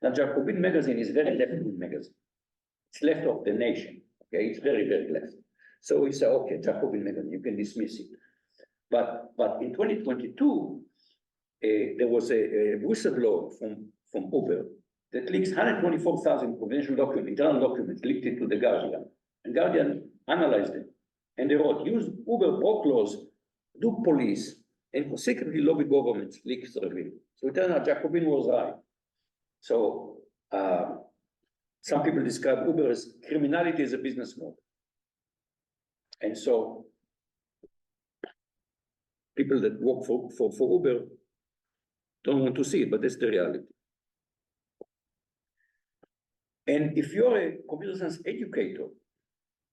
Now, Jacobin magazine is very left-wing magazine. It's left of the nation, okay? It's very, very left. So we say, okay, Jacobin magazine, you can dismiss it. But in 2022, there was a whistleblower from Uber that leaks 124,000 confidential documents, internal documents, leaked it to the Guardian. And Guardian analyzed it. And they wrote, use Uber broke laws, dupe police, and secretly lobby governments, leaks revealed. So it turned out Jacobin was right. So some people describe Uber as criminality as a business model. And so people that work for Uber Don't want to see it, but that's the reality. And if you're a computer science educator,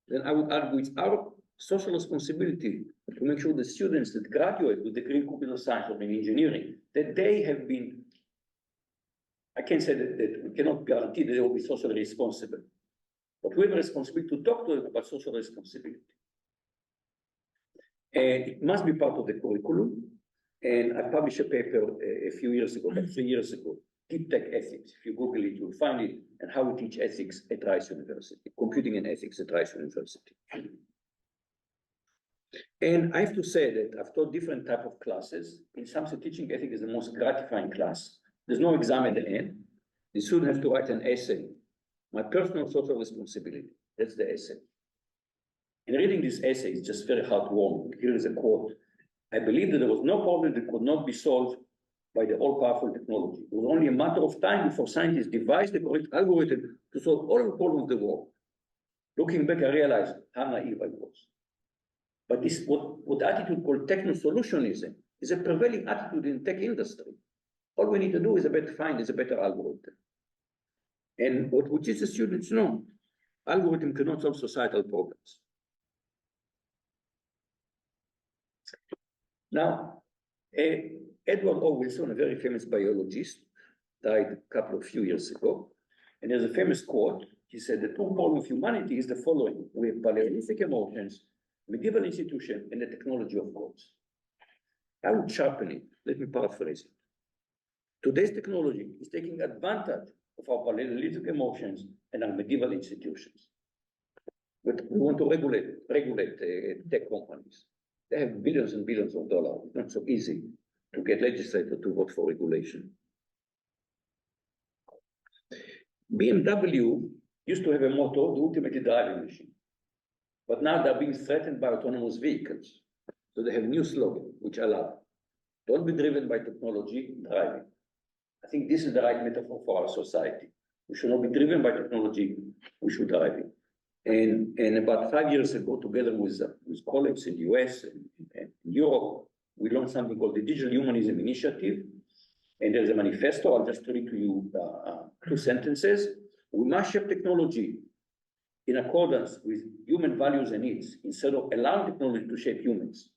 then I would argue it's our social responsibility to make sure the students that graduate with degree in computer science or in engineering, that they have been, I can't say that we cannot guarantee that they will be socially responsible, but we have a responsibility to talk to them about social responsibility. And it must be part of the curriculum. And I published a paper a few years ago, about 3 years ago, Deep Tech Ethics. If you Google it, you'll find it, and how we teach ethics at Rice University, computing and ethics at Rice University. And I have to say that I've taught different types of classes. In some sense, teaching ethics is the most gratifying class. There's no exam at the end. The student has to write an essay. My personal social responsibility, that's the essay. And reading this essay is just very heartwarming. Here is a quote. I believe that there was no problem that could not be solved by the all-powerful technology. It was only a matter of time before scientists devised the correct algorithm to solve all the problems of the world. Looking back, I realized how naive I was. But this, what attitude called techno-solutionism is a prevailing attitude in the tech industry. All we need to do is a better algorithm. And what we teach the students know, algorithm cannot solve societal problems. Now, Edward O. Wilson, a very famous biologist, died a few years ago, and there's a famous quote. He said, the true problem of humanity is the following. We have Paleolithic emotions, medieval institution, and the technology of gods. I would sharpen it. Let me paraphrase it. Today's technology is taking advantage of our Paleolithic emotions and our medieval institutions. But we want to regulate tech companies. They have billions and billions of dollars. It's not so easy to get legislators to vote for regulation. BMW used to have a motto, the ultimate driving machine. But now they're being threatened by autonomous vehicles. So they have a new slogan, which I love. Don't be driven by technology, driving. I think this is the right metaphor for our society. We should not be driven by technology, we should drive it. And about 5 years ago, together with colleagues in the US and in Europe, we launched something called the Digital Humanism Initiative. And there's a manifesto. I'll just read to you 2 sentences. We must shape technology in accordance with human values and needs, instead of allowing technology to shape humans.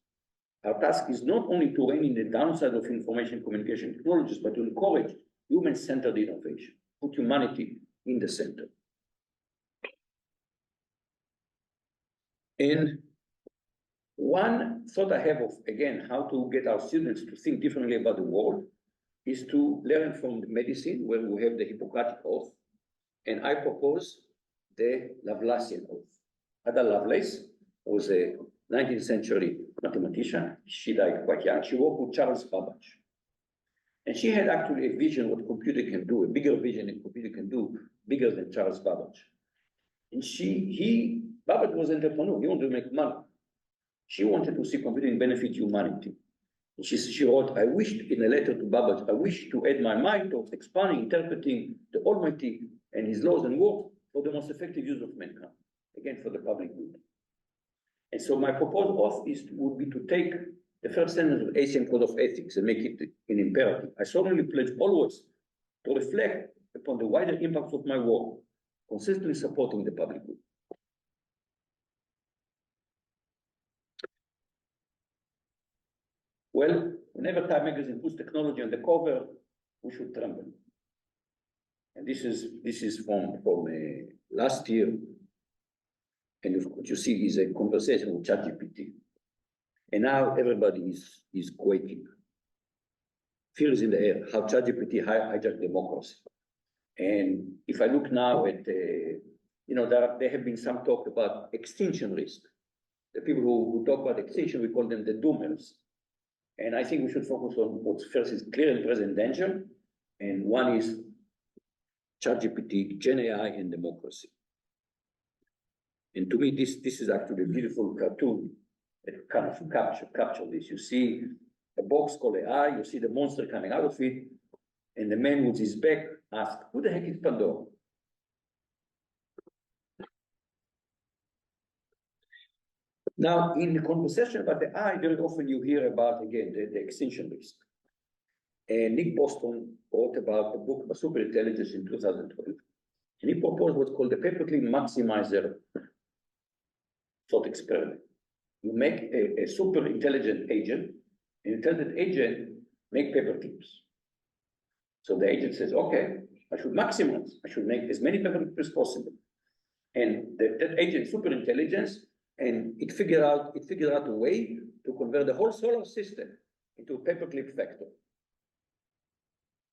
Our task is not only to rein in the downside of information communication technologies, but to encourage human-centered innovation, put humanity in the center. And one thought I have of, again, how to get our students to think differently about the world is to learn from medicine, where we have the Hippocratic Oath, and I propose the Laplacian Oath. Ada Lovelace was a 19th century mathematician. She died quite young. She worked with Charles Babbage. And she had actually a vision what computer can do, a bigger vision in computer can do, bigger than Charles Babbage. And Babbage was an entrepreneur, he wanted to make money. She wanted to see computing benefit humanity. And she wrote, I wished in a letter to Babbage, I wish to add my mind towards expanding, interpreting the Almighty and his laws and works for the most effective use of mankind, again, for the public good. And so my proposed oath would be to take the first sentence of the ACM Code of Ethics and make it an imperative. I solemnly pledge always to reflect upon the wider impacts of my work, consistently supporting the public good. Well, whenever Time magazine puts technology on the cover, we should tremble. And this is from last year. And what you see is a conversation with ChatGPT. And now everybody is quaking. Fear is in the air, how ChatGPT hijacked democracy. And if I look now at, there have been some talk about extinction risk. The people who talk about extinction, we call them the doomers. And I think we should focus on what first is clear and present danger, and one is ChatGPT, Gen AI, and democracy. And to me, this is actually a beautiful cartoon that kind of capture this. You see a box called AI, you see the monster coming out of it, and the man with his back asks, who the heck is Pandora? Now, in the conversation about the AI, very often you hear about, again, the extinction risk. And Nick Boston wrote about the book about superintelligence in 2012. And he proposed what's called the paperclip maximizer thought experiment. You make a super intelligent agent, and you tell that agent, make paperclips. So the agent says, okay, I should maximize, I should make as many paperclips as possible. And that agent super intelligence, and it figured out a way to convert the whole solar system into a paperclip factor.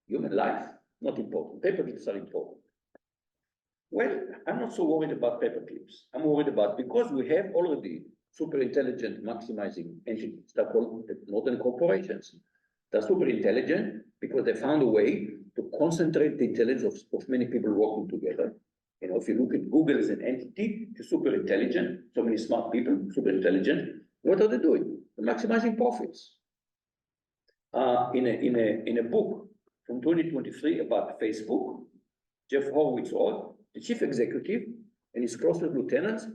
Human life, not important. Paperclips are important. Well, I'm not so worried about paperclips. I'm worried about, because we have already super intelligent maximizing entities that are called modern corporations. They're super intelligent because they found a way to concentrate the intelligence of many people working together. You know, if you look at Google as an entity, it's super intelligent, so many smart people, super intelligent. What are they doing? They're maximizing profits. In a book from 2023 about Facebook, Jeff Horowitz wrote, the chief executive and his closest lieutenants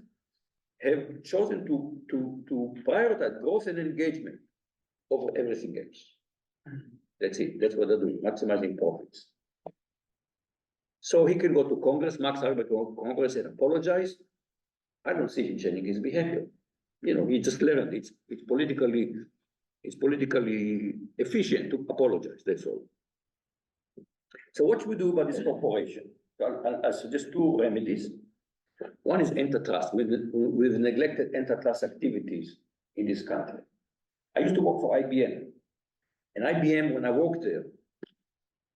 have chosen to prioritize growth and engagement over everything else. That's it. That's what they're doing, maximizing profits. So he can go to Congress, Max Zuckerberg go to Congress and apologize. I don't see him changing his behavior. You know, he just learned it's politically efficient to apologize, that's all. So what should we do about this corporation? I suggest two remedies. One is antitrust. We've neglected antitrust activities in this country. I used to work for IBM. And IBM, when I worked there,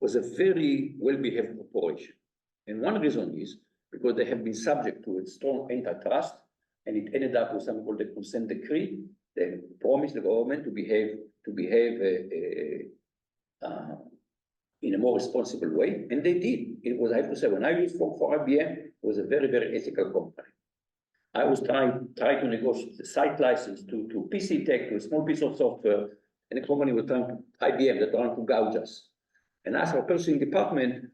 was a very well-behaved corporation. And one reason is because they have been subject to a strong antitrust, and it ended up with something called the consent decree. They promised the government to behave in a more responsible way, and they did. It was, I have to say, when I used to work for IBM, it was a very, very ethical company. I was trying to negotiate the site license to PC Tech, to a small piece of software, and the company was trying to, IBM, they're trying to gouge us. And asked our purchasing department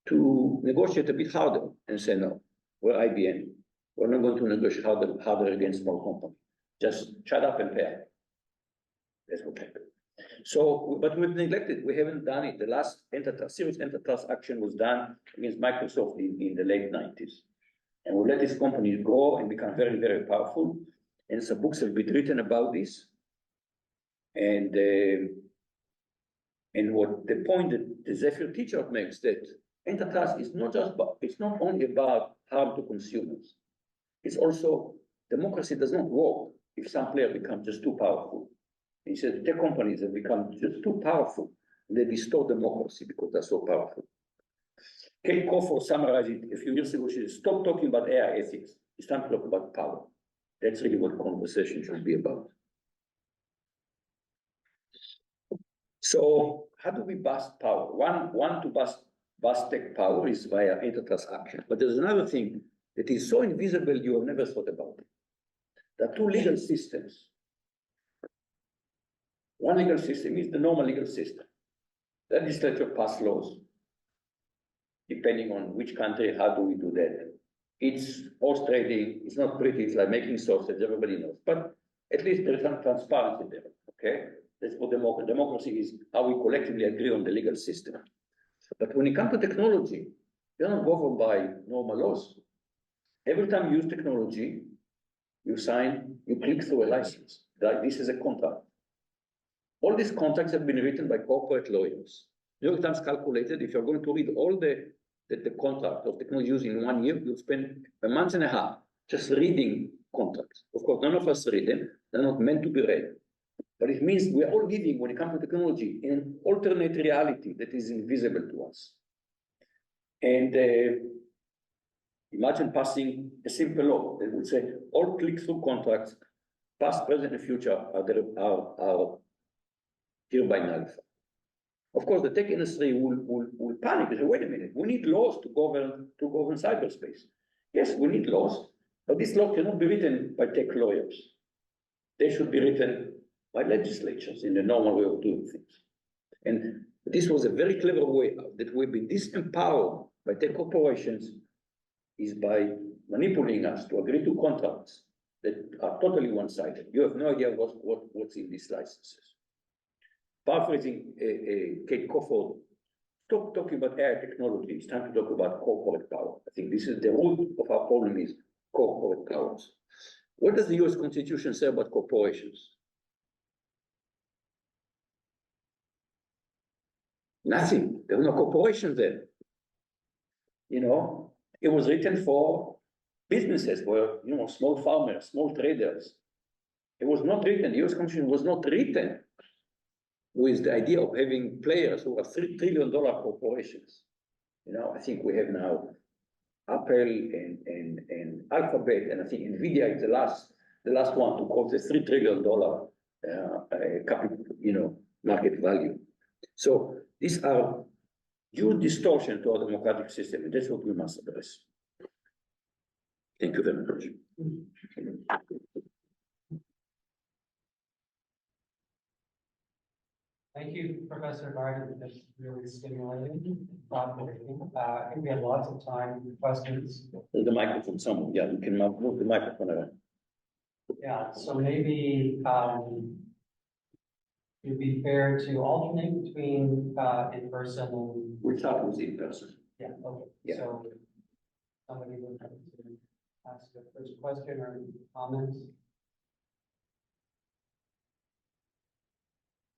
to negotiate a bit harder, and say, no, we're IBM. We're not going to negotiate harder against small company. Just shut up and pay. That's what happened. So, but we've neglected, we haven't done it. The last serious antitrust action was done against Microsoft in the late 90s. And we let these companies grow and become very, very powerful. And some books have been written about this. And what the point that the Zephyr teacher makes, that antitrust is not just about, it's not only about harm to consumers. It's also, democracy does not work if some player becomes just too powerful. He said, tech companies have become just too powerful, and they distort democracy because they're so powerful. Kate Crawford summarized it a few years ago. She said, stop talking about AI ethics. It's time to talk about power. That's really what conversation should be about. So how do we bust power? One to bust tech power is via antitrust action. But there's another thing that is so invisible you have never thought about it. There are two legal systems. One legal system is the normal legal system. The legislature passes laws, depending on which country, how do we do that? It's horse trading, it's not pretty, it's like making sausage, everybody knows. But at least there is some transparency there, okay? That's what democracy is, how we collectively agree on the legal system. But when it comes to technology, you're not governed by normal laws. Every time you use technology, you click through a license. Like this is a contract. All these contracts have been written by corporate lawyers. New York Times calculated if you're going to read all the contract of technology used in 1 year, you'll spend a month and a half just reading contracts. Of course, none of us read them. They're not meant to be read. But it means we're all living, when it comes to technology, in an alternate reality that is invisible to us. And imagine passing a simple law that would say all click-through contracts, past, present, and future, are hereby nullified. Of course, the tech industry will panic and say, wait a minute, we need laws to govern cyberspace. Yes, we need laws, but these laws cannot be written by tech lawyers. They should be written by legislatures in the normal way of doing things. And this was a very clever way that we've been disempowered by tech corporations is by manipulating us to agree to contracts that are totally one-sided. You have no idea what's in these licenses. paraphrasing Kate Crawford, stop talking about AI technology. It's time to talk about corporate power. I think this is the root of our problem is corporate powers. What does the US Constitution say about corporations? Nothing. There's no corporation there. You know, it was written for businesses, where, you know, small farmers, small traders. It was not written, the US Constitution was not written with the idea of having players who are $3 trillion corporations. You know, I think we have now Apple and Alphabet, and I think Nvidia is the last one to cross the $3 trillion capital, you know, market value. So these are huge distortion to our democratic system, and that's what we must address. Thank you very much. Thank you, Professor Vardi. That's really stimulating, thought-provoking. I think we have lots of time for questions. There's the microphone somewhere. Yeah, you can move the microphone around. Yeah, so maybe it'd be fair to alternate between in person and. We start with in person. Yeah, okay. Yeah. So somebody would like to ask the first question or comments.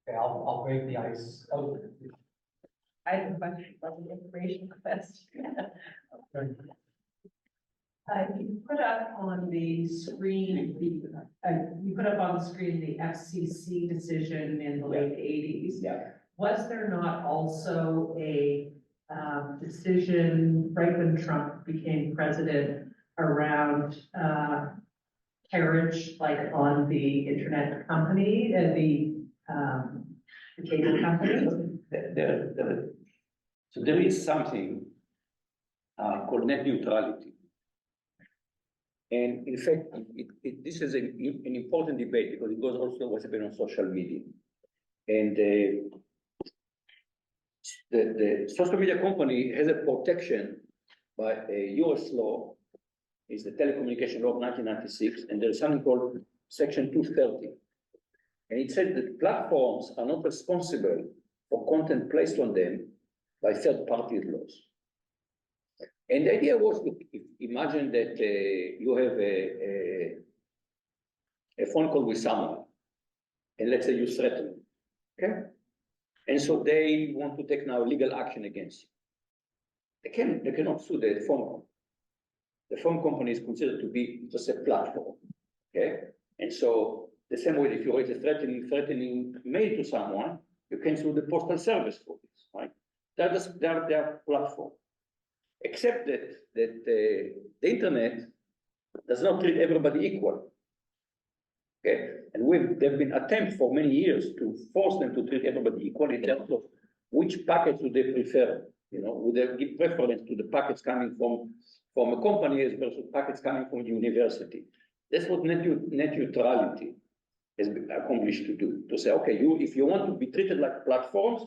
Okay, I'll break the ice. Oh. I have a question about the information question. You put up on the screen, the FCC decision in the late 80s. Yeah. Was there not also a decision right when Trump became president around carriage, like on the internet company and the cable company? So there is something called net neutrality. And in fact, this is an important debate because it goes also what's happening on social media. And the social media company has a protection by a US law, is the Telecommunication Law of 1996, and there's something called Section 230. And it said that platforms are not responsible for content placed on them by third-party laws. And the idea was, look, imagine that you have a phone call with someone, and let's say you threaten them, okay? And so they want to take now legal action against you. They cannot sue the phone company. The phone company is considered to be just a platform, okay? And so the same way that you raise a threatening mail to someone, you can sue the postal service for this, right? They're platform. Except that the internet does not treat everybody equal. Okay, and there have been attempts for many years to force them to treat everybody equal in terms of which packets would they prefer. You know, would they give preference to the packets coming from a company as versus packets coming from the university? That's what net neutrality has been accomplished to do. To say, okay, if you want to be treated like platforms,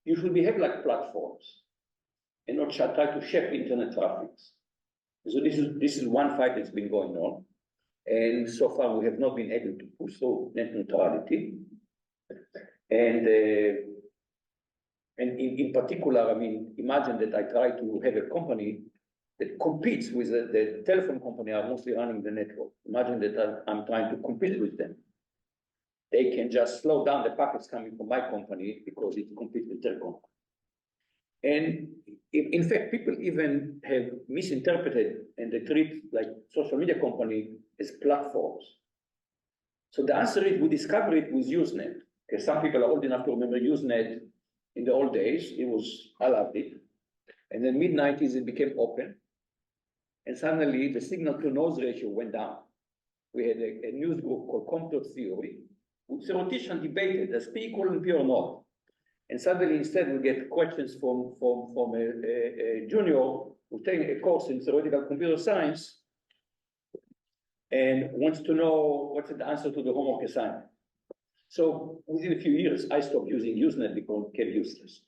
you should behave like platforms, and not try to shape internet traffic. So this is one fight that's been going on. And so far we have not been able to push through net neutrality. And in particular, I mean, imagine that I try to have a company that competes with the telephone company are mostly running the network. Imagine that I'm trying to compete with them. They can just slow down the packets coming from my company because it competes with their company. And in fact, people even have misinterpreted and they treat like social media company as platforms. So the answer is we discovered it with Usenet. Okay, some people are old enough to remember Usenet in the old days. I loved it. And then mid-90s, it became open. And suddenly the signal to noise ratio went down. We had a news group called Compton Theory, which theoreticians debated, does P equal and P or not? And suddenly, instead, we get questions from a junior who's taking a course in theoretical computer science and wants to know what's the answer to the homework assignment. So within a few years, I stopped using Usenet because it became useless.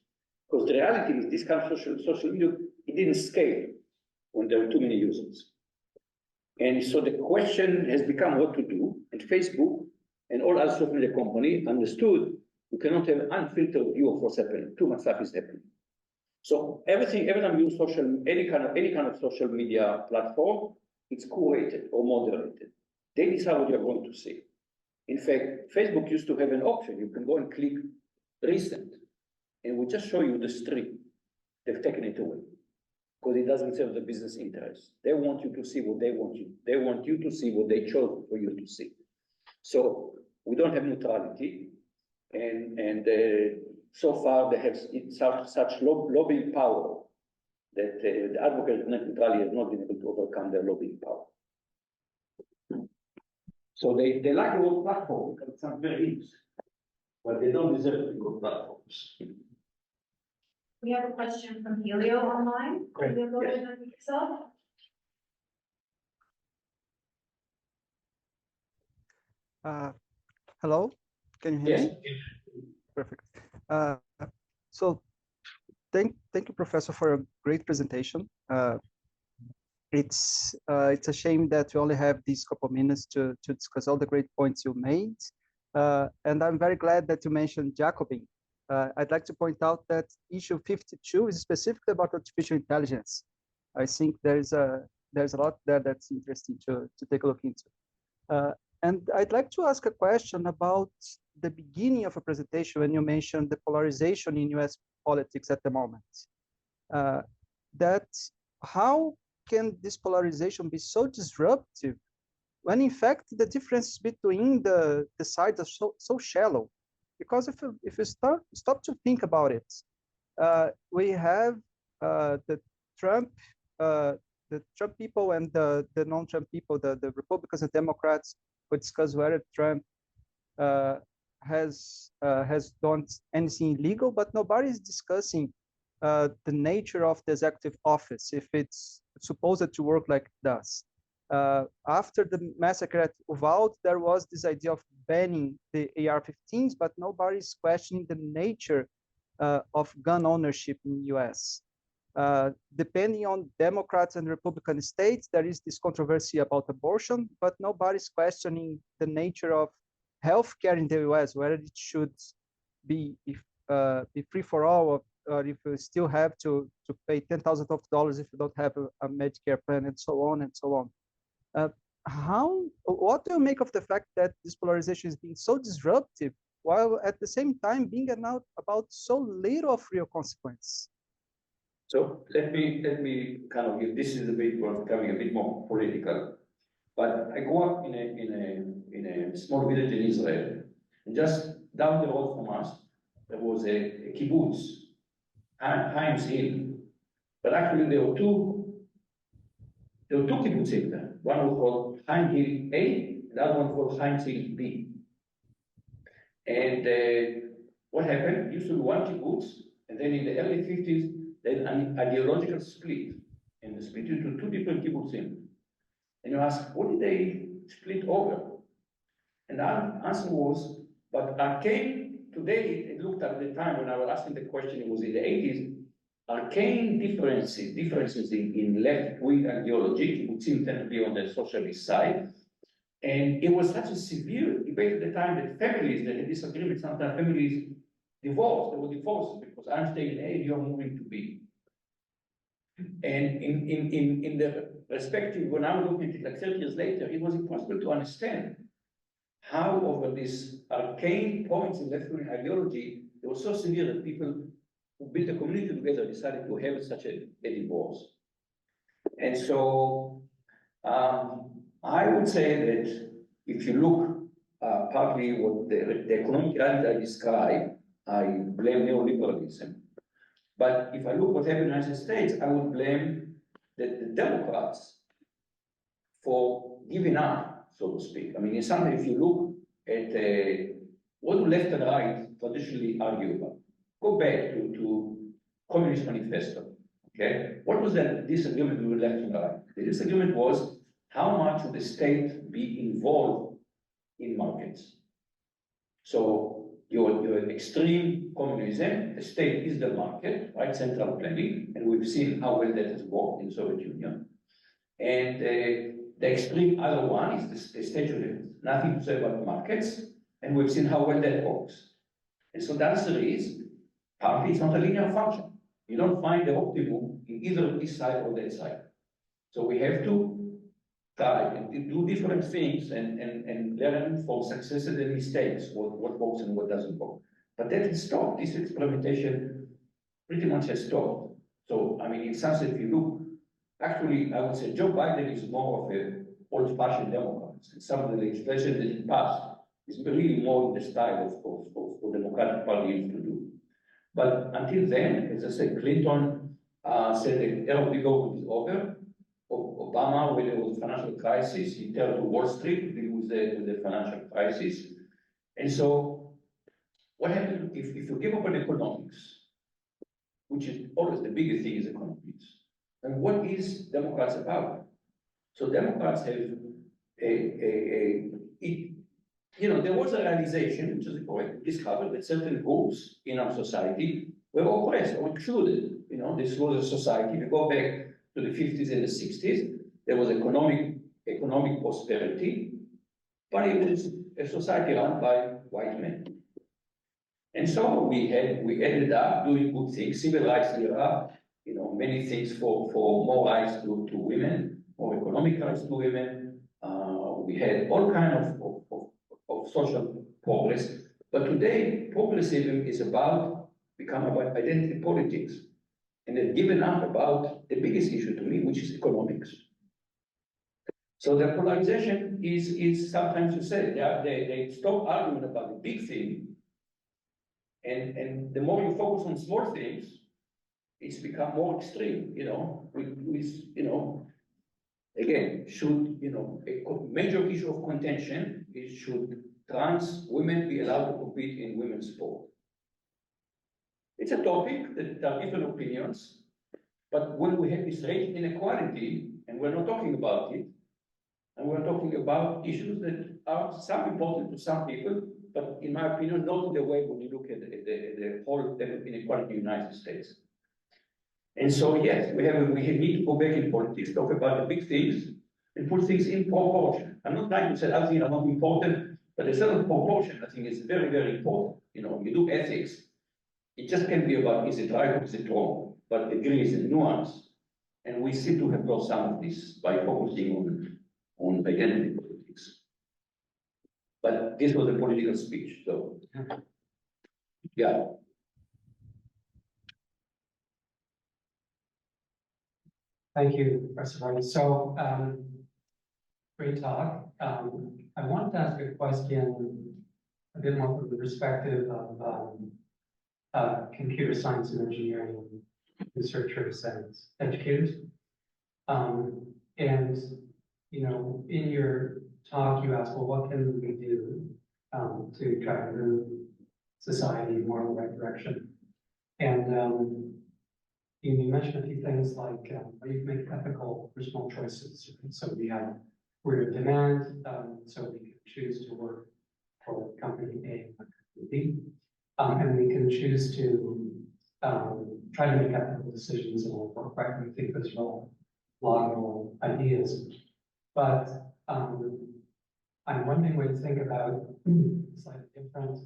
Because the reality is this kind of social media, it didn't scale when there were too many users. And so the question has become what to do. And Facebook and all other social media companies understood You cannot have an unfiltered view of what's happening. Too much stuff is happening. So every time you use any kind of social media platform, it's curated or moderated. They decide what you're going to see. In fact, Facebook used to have an option. You can go and click recent, and we just show you the stream. They've taken it away because it doesn't serve the business interest. They want you to see what they want you. They want you to see what they chose for you to see. So we don't have neutrality, and so far they have such lobbying power that the advocates of net neutrality have not been able to overcome their lobbying power. So they like the word platform because it sounds very interesting, but they don't deserve to be called platforms. We have a question from Helio online. Great. Helio, go ahead and unmute yourself. Hello, can you hear Yes. me? Perfect. So thank you, Professor, for a great presentation. It's a shame that we only have these couple of minutes to discuss all the great points you made. And I'm very glad that you mentioned Jacobin. I'd like to point out that issue 52 is specifically about artificial intelligence. I think there's a lot there that's interesting to take a look into. And I'd like to ask a question about the beginning of a presentation when you mentioned the polarization in US politics at the moment. That how can this polarization be so disruptive when in fact the difference between the sides are so shallow? Because if you stop to think about it, we have the Trump people and the non-Trump people, the Republicans and Democrats, who discuss whether Trump has done anything illegal, but nobody is discussing the nature of the executive office, if it's supposed to work like it does. After the massacre at Uvalde, there was this idea of banning the AR-15s, but nobody is questioning the nature of gun ownership in the US. Depending on Democrats and Republican states, there is this controversy about abortion, but nobody's questioning the nature of healthcare in the US, whether it should be free for all, or if you still have to pay $10,000 if you don't have a Medicare plan, and so on and so on. What do you make of the fact that this polarization is being so disruptive, while at the same time being about so little of real consequence? So let me kind of give, this is a bit becoming a bit more political, but I grew up in a small village in Israel, and just down the road from us there was a kibbutz, Heinz Hill, but actually there were two kibbutzim there. One was called Heinz Hill A, the other one called Heinz Hill B. And what happened? It used to be one kibbutz, and then in the early 50s. Then an ideological split, and the split into two different kibbutzim. And you ask, what did they split over? And the answer was, but arcane, today, it looked at the time when I was asking the question, it was in the 80s, arcane differences in left-wing ideology, kibbutzim tend to be on the socialist side. And it was such a severe debate at the time that families, that had disagreements, sometimes families divorced, they were divorced because I'm staying in A, you're moving to B. And in the perspective, when I'm looking at it like 30 years later, it was impossible to understand how over these arcane points in left-wing ideology, they were so severe that people who built a community together decided to have such a divorce. And so I would say that if you look partly what the economic reality I described, I blame neoliberalism. But if I look what happened in the United States, I would blame the Democrats for giving up, so to speak. I mean, in some way, if you look at what do left and right traditionally argue about, go back to Communist Manifesto, okay? What was the disagreement with left and right? The disagreement was how much would the state be involved in markets? So your extreme communism, the state is the market, right? Central planning, and we've seen how well that has worked in the Soviet Union. And the extreme other one is the state should have nothing to say about markets, and we've seen how well that works. And so the answer is, partly it's not a linear function. You don't find the optimum in either this side or that side. So we have to try and do different things and learn from successes and mistakes, what works and what doesn't work. But that is stopped. This experimentation pretty much has stopped. So, I mean, in some sense, if you look, actually, I would say Joe Biden is more of an old-fashioned Democrat. And some of the legislation that he passed is really more in the style of the Democratic Party used to do. But until then, as I said, Clinton said the era of big government is over. Obama, when there was a financial crisis, he turned to Wall Street to deal with the financial crisis. And so, what happens if you give up on economics, which is always the biggest thing is economics, and what is Democrats about? So Democrats have there was a realization, which is correct, discovered that certain groups in our society were oppressed or excluded. This was a society, we go back to the 50s and the 60s, there was economic prosperity, but it was a society run by white men. And so we ended up doing good things, civil rights era, many things for more rights to women, more economic rights to women. We had all kinds of social progress. But today, progressivism is become about identity politics. And they've given up about the biggest issue to me, which is economics. So the polarization is sometimes you say, they stop arguing about the big thing, and the more you focus on small things, it's become more extreme, again, a major issue of contention is should trans women be allowed to compete in women's sport? It's a topic that there are different opinions, but when we have this rate inequality, and we're not talking about it, and we're talking about issues that are some important to some people, but in my opinion, not in the way when you look at the whole inequality in the United States. And so, yes, we need to go back in politics, talk about the big things, and put things in proportion. I'm not trying to say other things are not important, but a certain proportion, I think, is very, very important. You do ethics, it just can't be about is it right or is it wrong, but degrees and nuance. And we seem to have lost some of this by focusing on identity politics. But this was a political speech, so yeah. Thank you, Professor Vardi. So, great talk. I wanted to ask a question a bit more from the perspective of computer science and engineering researchers and educators. And, in your talk, you asked, well, what can we do to try to move society more in the right direction? And you mentioned a few things like how you make ethical personal choices. So we're in demand, so we can choose to work for company A or company B, and we can choose to try to make ethical decisions and all work right. We think there's a lot of ideas, but I'm wondering what you think about a slightly different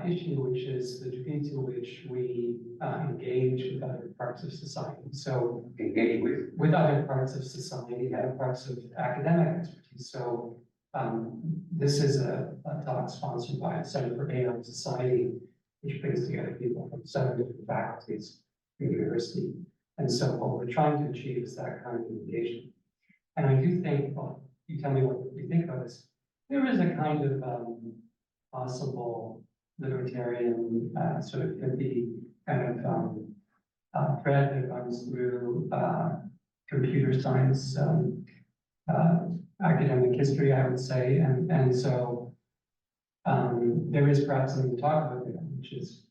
issue, which is the degree to which we engage with other parts of society. So Engage with other parts of society, other parts of academic expertise. So this is a talk sponsored by the Center for AI and Society, which brings together people from 7 different faculties in the university. And so what we're trying to achieve is that kind of engagement. And I do think, well, you tell me what you think about this, there is a kind of possible libertarian sort of hippie kind of thread that runs through computer science academic history, I would say, and so there is perhaps something to talk about there, which is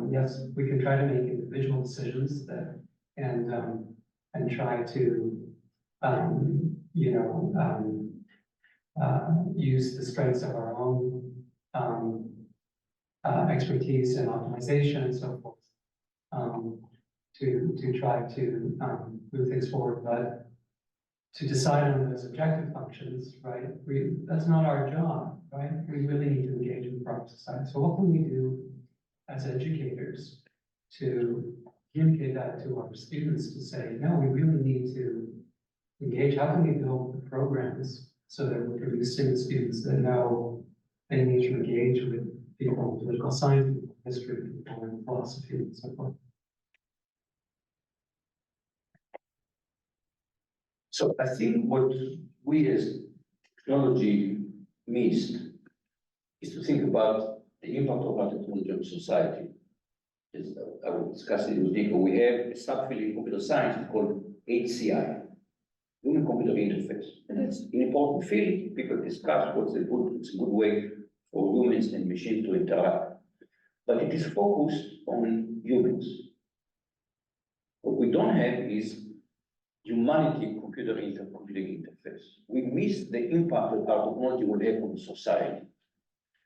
yes, we can try to make individual decisions that and try to use the strengths of our own expertise in optimization and so forth to try to move things forward, but to decide on those objective functions, right? That's not our job, right? We really need to engage with product society. So what can we do as educators to communicate that to our students to say, no, we really need to engage. How can we build the programs so that we're producing students that know they need to engage with people in political science, history, people in philosophy, and so forth. So I think what we as technology missed is to think about the impact of our technology on society. As I will discuss it with Nico. We have a subfield in computer science called HCI, Human Computer Interface. And it's an important field. People discuss it's a good way for humans and machines to interact. But it is focused on humans. What we don't have is humanity computing interface. We miss the impact that our technology will have on society.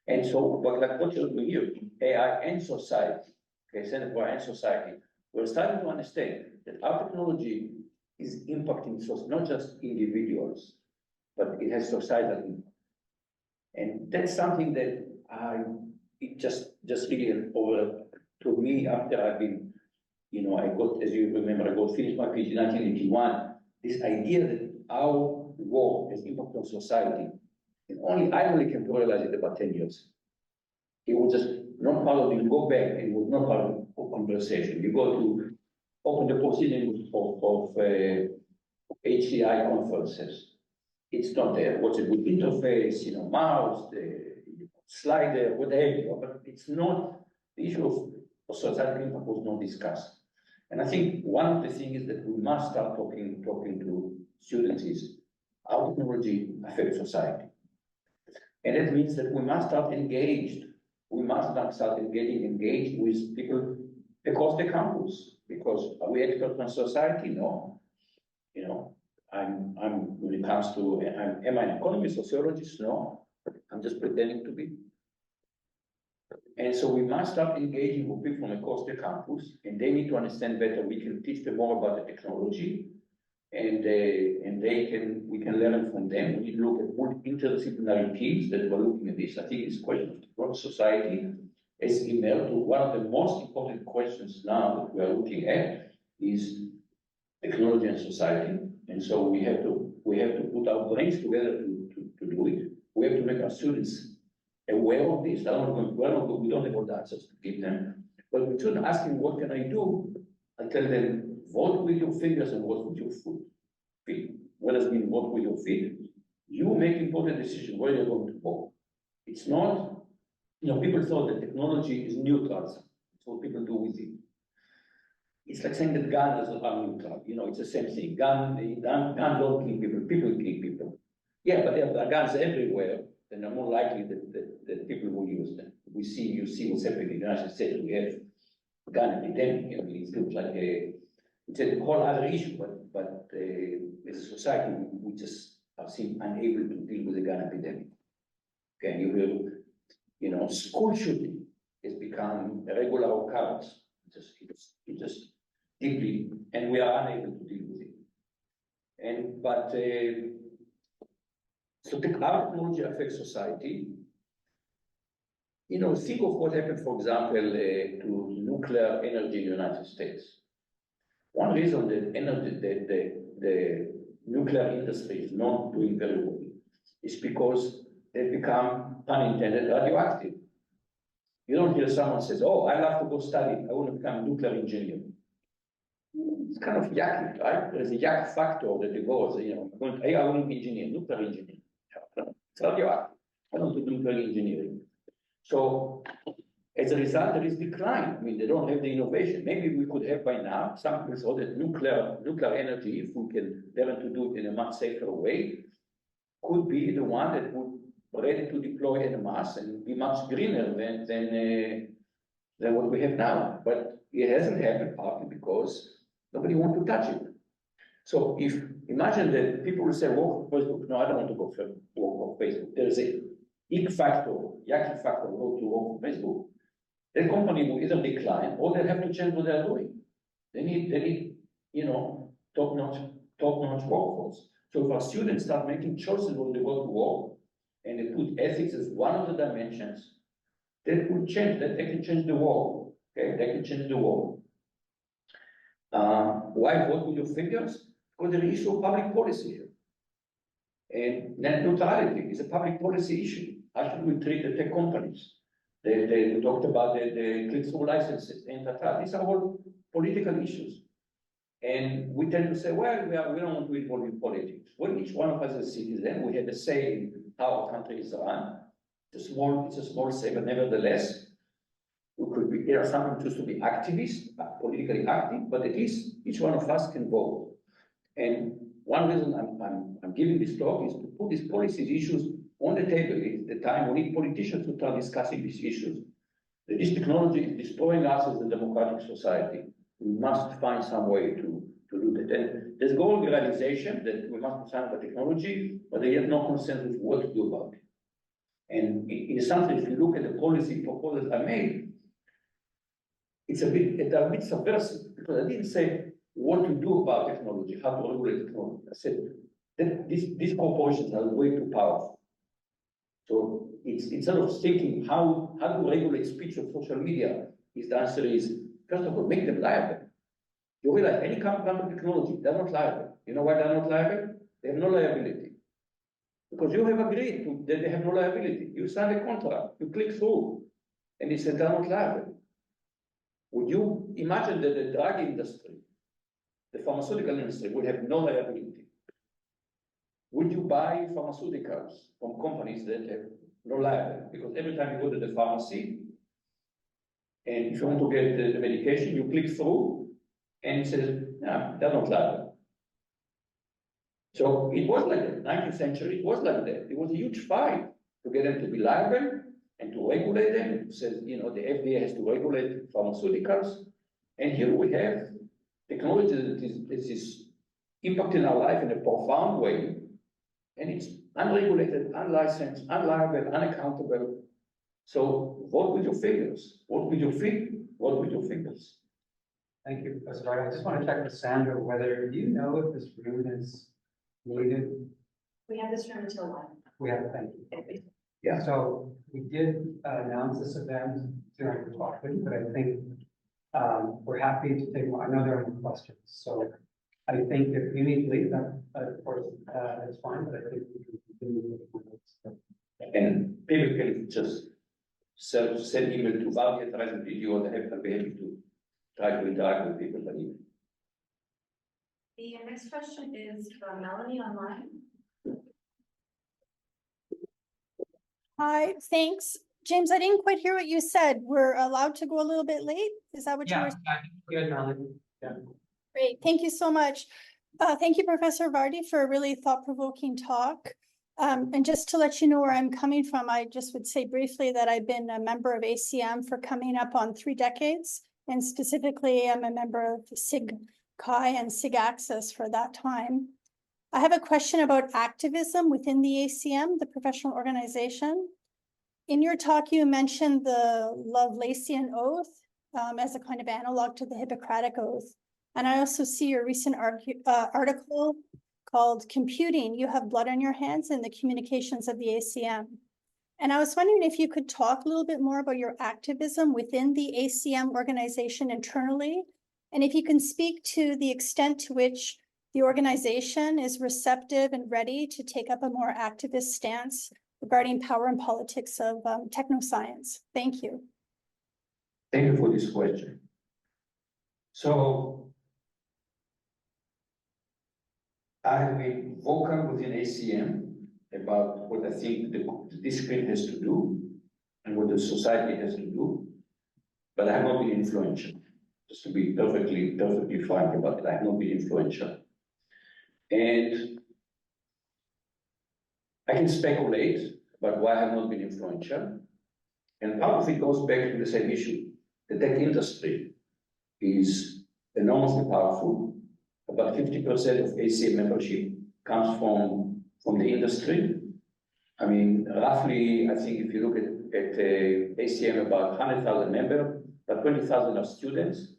And so, like what you're doing here, AI and society, okay, Center for AI and society, we're starting to understand that our technology is impacting not just individuals, but it has societal impact. And that's something that it just really over to me after I've been, I got, as you remember, finished my PhD in 1981, this idea that our work has impact on society, and I only came to realize it about 10 years. It was just not part of it. You go back and it was not part of conversation. You go to open the proceedings of HCI conferences. It's not there. What's a good interface, mouse, the slider, what have you, but it's not, the issue of societal impact was not discussed. And I think one of the things is that we must start talking to students is how technology affects society. And that means that we must start engaged. We must not start engaged with people across the campus, because are we experts on society? No. I'm when it comes to, am I an economist, sociologist? No. I'm just pretending to be. And so we must start engaging with people from across the campus, and they need to understand better. We can teach them more about the technology, and we can learn from them. We need to look at what interdisciplinary teams that we're looking at this. I think this question of society has emerged to one of the most important questions now that we are looking at is technology and society. And so we have to put our brains together to do it. We have to make our students aware of this. We don't have all the answers to give them. But when students ask me, what can I do? I tell them, vote with your fingers and vote with your feet. What does it mean, vote with your feet? You make important decisions where you're going to vote. It's not, people thought that technology is neutral. It's what people do with it. It's like saying that guns are neutral. It's the same thing. Guns don't kill people. People kill people. Yeah, but there are guns everywhere. Then are more likely that people will use them. You see what's happening in the United States. We have a gun epidemic. It looks like it's a whole other issue, but as a society, we just seem unable to deal with the gun epidemic. Okay, you will, school shooting has become a regular occurrence. It just deeply, and we are unable to deal with it. So how technology affects society. Think of what happened, for example, to nuclear energy in the United States. One reason that the nuclear industry is not doing very well is because they've become, pun intended, radioactive. You don't hear someone says, "Oh, I love to go study. I want to become a nuclear engineer." It's kind of yucky, right? There's a yuck factor that it goes, I want to be engineer, nuclear engineer. It's radioactive. I don't do nuclear engineering. So as a result, there is decline. They don't have the innovation. Maybe we could have by now, some people thought that nuclear energy, if we can learn to do it in a much safer way, could be the one that would be ready to deploy en masse and be much greener than what we have now. But it hasn't happened partly because nobody wants to touch it. So imagine that people will say, work for Facebook. No, I don't want to go for work for Facebook. There's a yucky factor, go to work for Facebook. The company will either decline or they'll have to change what they're doing. They need top-notch workforce. So if our students start making choices when they go to work and they put ethics as one of the dimensions, that will change, that they can change the world, okay, they can change the world. Why vote with your fingers? Because there is issue of public policy here. And net neutrality is a public policy issue. How should we treat the tech companies? They talked about the click-through licenses and that. These are all political issues. And we tend to say, well, we don't want to involve in politics. When each one of us is a citizen, we have a say in how our country is run. It's a small say, but nevertheless, we could be, there are some who choose to be activists, politically active, but at least each one of us can vote. And one reason I'm giving this talk is to put these policy issues on the table. It's the time we need politicians to start discussing these issues. This technology is destroying us as a democratic society. We must find some way to do that. And there's growing realization that we must design the technology, but there is no consensus what to do about it. And in some sense, if you look at the policy proposals I made, it's a bit subversive, because I didn't say what to do about technology, how to regulate technology. I said that these corporations are way too powerful. So it's instead of thinking how to regulate speech on social media, the answer is, first of all, make them liable. You realize any kind of technology, they're not liable. You know why they're not liable? They have no liability. Because you have agreed that they have no liability. You sign a contract, you click through, and it says they're not liable. Would you imagine that the drug industry, the pharmaceutical industry, would have no liability? Would you buy pharmaceuticals from companies that have no liability? Because every time you go to the pharmacy, and if you want to get the medication, you click through, and it says, no, they're not liable. So it was like that. 19th century, it was like that. It was a huge fight to get them to be liable and to regulate them. It says, you know, the FDA has to regulate pharmaceuticals. And here we have technology that is impacting our life in a profound way. And it's unregulated, unlicensed, unliable, unaccountable. So vote with your fingers. Vote with your feet. Vote with your fingers. Thank you, Professor Vardi. I just want to check with Sandra whether, do you know if this room is needed? We have this room until 1. We have, thank you. Yeah. So we did announce this event during the talk, but I think we're happy to take, I know there are no questions. So I think if you need to leave, that of course, that's fine, but I think we can continue with the notes. And people can just send email to Vardi at present video, and I'll be happy to try to interact with people by email. The next question is from Melanie online. Hi, thanks. James, I didn't quite hear what you said. We're allowed to go a little bit late? Is that what you were? Good, Melanie. Yeah. Great, thank you so much. Thank you, Professor Vardi, for a really thought-provoking talk. And just to let you know where I'm coming from, I just would say briefly that I've been a member of ACM for coming up on 3 decades. And specifically, I'm a member of CAIS and SIG Access for that time. I have a question about activism within the ACM, the professional organization. In your talk, you mentioned the Lovelacean Oath as a kind of analog to the Hippocratic Oath. And I also see your recent article called Computing, You Have Blood on Your Hands in the Communications of the ACM. And I was wondering if you could talk a little bit more about your activism within the ACM organization internally, and if you can speak to the extent to which the organization is receptive and ready to take up a more activist stance regarding power and politics of technoscience. Thank you. Thank you for this question. So I've been vocal within ACM about what I think the discipline has to do and what the society has to do, but I have not been influential. Just to be perfectly frank about it, I have not been influential. And I can speculate about why I have not been influential. And part of it goes back to the same issue. The tech industry is enormously powerful. About 50% of ACM membership comes from the industry. I mean, roughly, I think if you look at ACM, about 100,000 members, but 20,000 are students.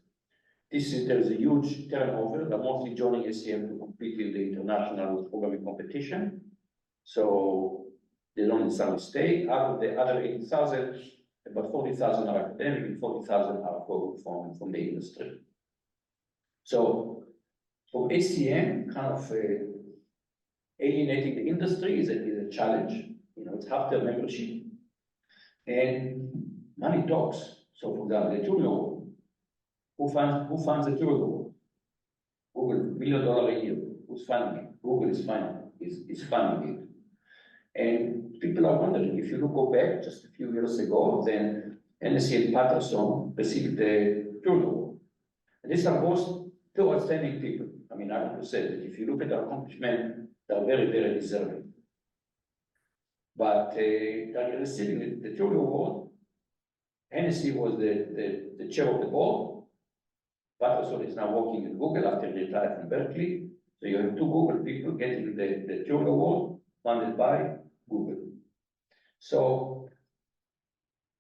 There's a huge turnover. They're mostly joining ACM to compete in the international programming competition. So they don't necessarily stay. Out of the other 80,000, about 40,000 are academic and 40,000 are from the industry. So from ACM, kind of alienating the industry is a challenge. You know, it's half their membership. And money talks. So for example, the Turing Award, who funds the Turing Award? Google, $1 million a year. Who's funding it? Google is funding it. And people are wondering, if you go back just a few years ago, then Hennessy and Patterson received the Turing Award. And these are both two outstanding people. I mean, I have to say that if you look at their accomplishment, they're very, very deserving. But they're receiving the Turing Award. Hennessy was the chair of the board. Patterson is now working at Google after he retired from Berkeley. So you have two Google people getting the Turing Award funded by Google. So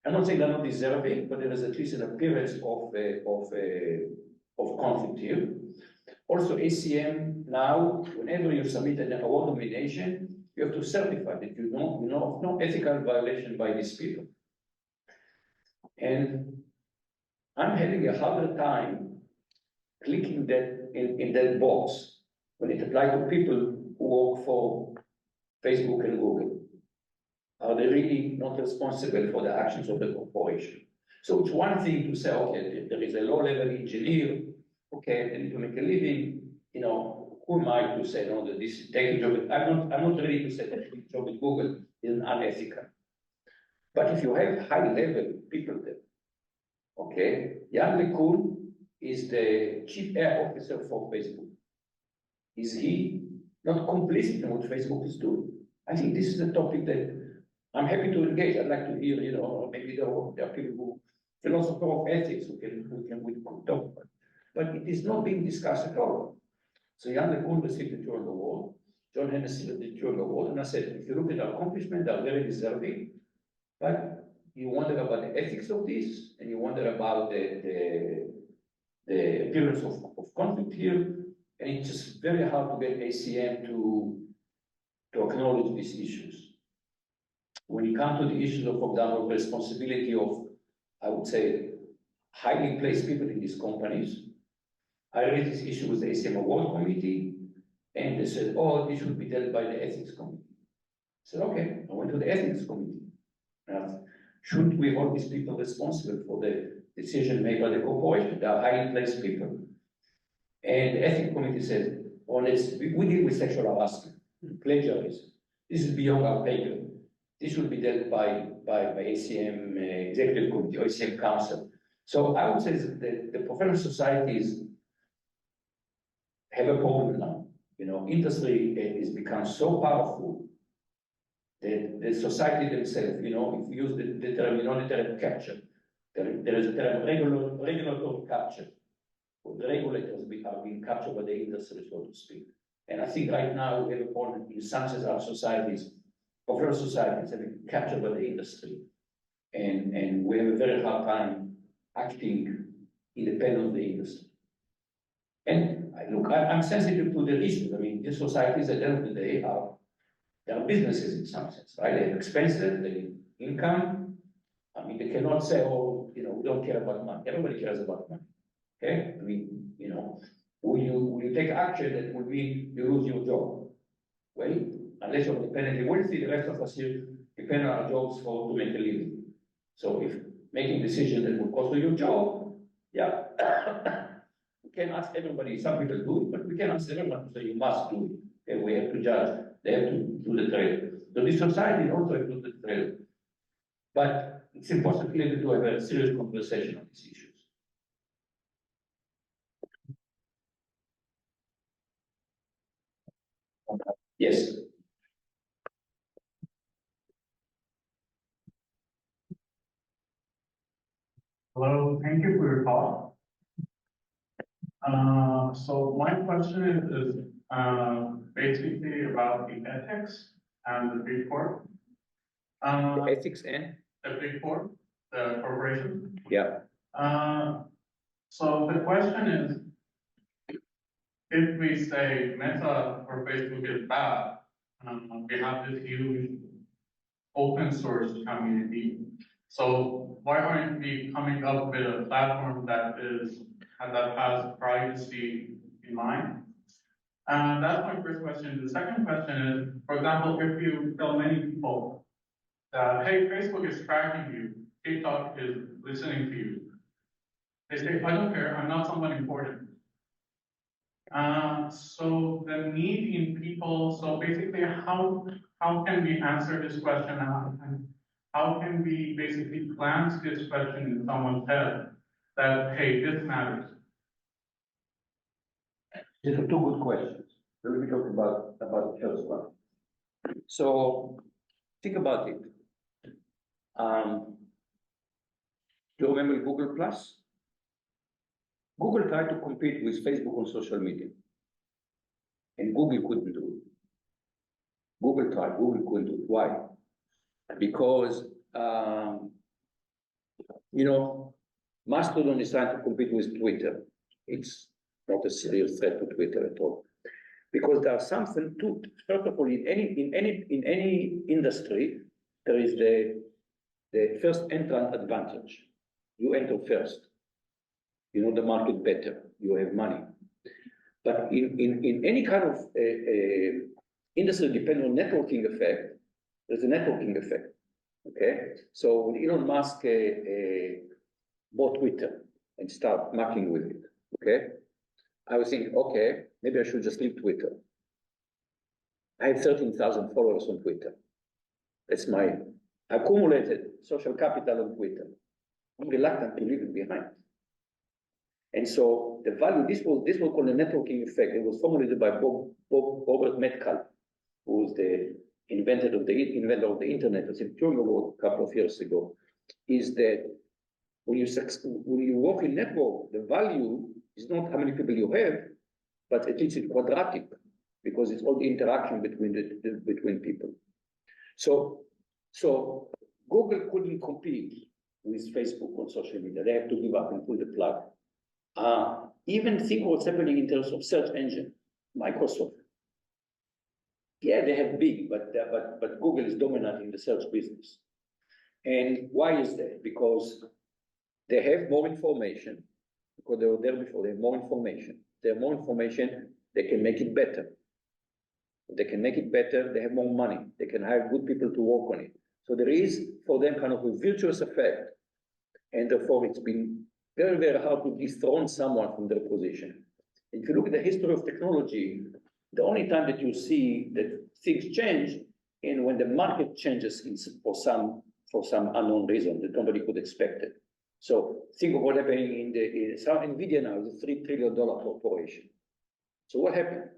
I'm not saying they're not deserving, but there is at least an appearance of conflict here. Also, ACM now, whenever you submit an award nomination, you have to certify that you know of no ethical violation by these people. And I'm having a harder time clicking that in that box when it applies to people who work for Facebook and Google. Are they really not responsible for the actions of the corporation? So it's one thing to say, okay, there is a low-level engineer, okay, they need to make a living, you know, who am I to say, no, that this taking job, I'm not ready to say that taking job at Google is unethical. But if you have high-level people there, okay, Jan LeCun is the chief AI officer for Facebook. Is he not complicit in what Facebook is doing? I think this is a topic that I'm happy to engage. I'd like to hear, you know, maybe there are people who, philosophers of ethics who can talk about it. But it is not being discussed at all. So Jan LeCun received the Turing Award, John Hennessy received the Turing Award, and I said, if you look at their accomplishment, they're very deserving, but you wonder about the ethics of this, and you wonder about the appearance of conflict here, and it's just very hard to get ACM to acknowledge these issues. When you come to the issues of, for example, responsibility of, I would say, highly placed people in these companies, I raised this issue with the ACM Award Committee, and they said, oh, this should be dealt by the Ethics Committee. I said, okay, I went to the Ethics Committee. Now, shouldn't we hold these people responsible for the decision made by the corporation? They are highly placed people. And the Ethics Committee said, oh, we deal with sexual harassment, plagiarism. This is beyond our pay grade. This will be dealt by ACM Executive Committee or ACM Council. So I would say that the professional societies have a problem now. You know, industry has become so powerful that the society themselves, you know, if you use the term, you know, the term capture, there is a term regulatory capture. The regulators are being captured by the industry, so to speak. And I think right now we have a problem in some our societies, professional societies have been captured by the industry. And we have a very hard time acting independent of the industry. And look, I'm sensitive to the issues. I mean, these societies at the end of the day they are businesses in some sense, right? They have expenses, they have income. I mean, they cannot say, oh, you know, we don't care about money. Everybody cares about money. Okay? I mean, you know, will you take action that would mean you lose your job? Well, unless you're independently wealthy, the rest of us here depend on our jobs to make a living. So if making decisions that will cost you your job, yeah, we can ask everybody. Some people do it, but we can ask everyone to say you must do it. Okay? We have to judge. They have to do the trade. So this society also has to do the trade. But it's important to have a serious conversation on these issues. Yes. Hello, thank you for your talk. So my question is basically about the ethics and the Big Four. Ethics and? The Big Four, the corporation. Yeah. So the question is, if we say Meta or Facebook is bad, we have this huge open source community So why aren't we coming up with a platform that has privacy in mind? That's my first question. The second question is, for example, if you tell many people that, hey, Facebook is tracking you, TikTok is listening to you, they say, I don't care, I'm not someone important. So the need in people, so basically how can we answer this question now? And how can we basically plant this question in someone's head that, hey, this matters? These are two good questions. Let me talk about the first one. So think about it. Do you remember Google Plus? Google tried to compete with Facebook on social media, and Google couldn't do it. Google tried, Google couldn't do it. Why? Because Mastodon is trying to compete with Twitter. It's not a serious threat to Twitter at all, because there are something to. First of all, in any industry, there is the first entrant advantage. You enter first. You know the market better. You have money. But in any kind of industry, depending on networking effect, there's a networking effect. Okay, so when Elon Musk bought Twitter and started mucking with it, okay, I was thinking, okay, maybe I should just leave Twitter. I have 13,000 followers on Twitter. That's my accumulated social capital on Twitter. I'm reluctant to leave it behind. And so the value, this was called a networking effect. It was formulated by Robert Metcalfe, who was the inventor of the internet, I think during the war a couple of years ago, is that when you work in network, the value is not how many people you have, but at least it's quadratic, because it's all the interaction between people. So Google couldn't compete with Facebook on social media. They have to give up and pull the plug. Even think what's happening in terms of search engine, Microsoft. Yeah, they have big, but Google is dominant in the search business. And why is that? Because they have more information, because they were there before, they have more information. They have more information, they can make it better. They can make it better, they have more money, they can hire good people to work on it. So there is, for them, kind of a virtuous effect. And therefore, it's been very, very hard to dethrone someone from their position. If you look at the history of technology, the only time that you see that things change is when the market changes for some unknown reason that nobody could expect it. So think of what happening in NVIDIA now is a $3 trillion corporation. So what happened?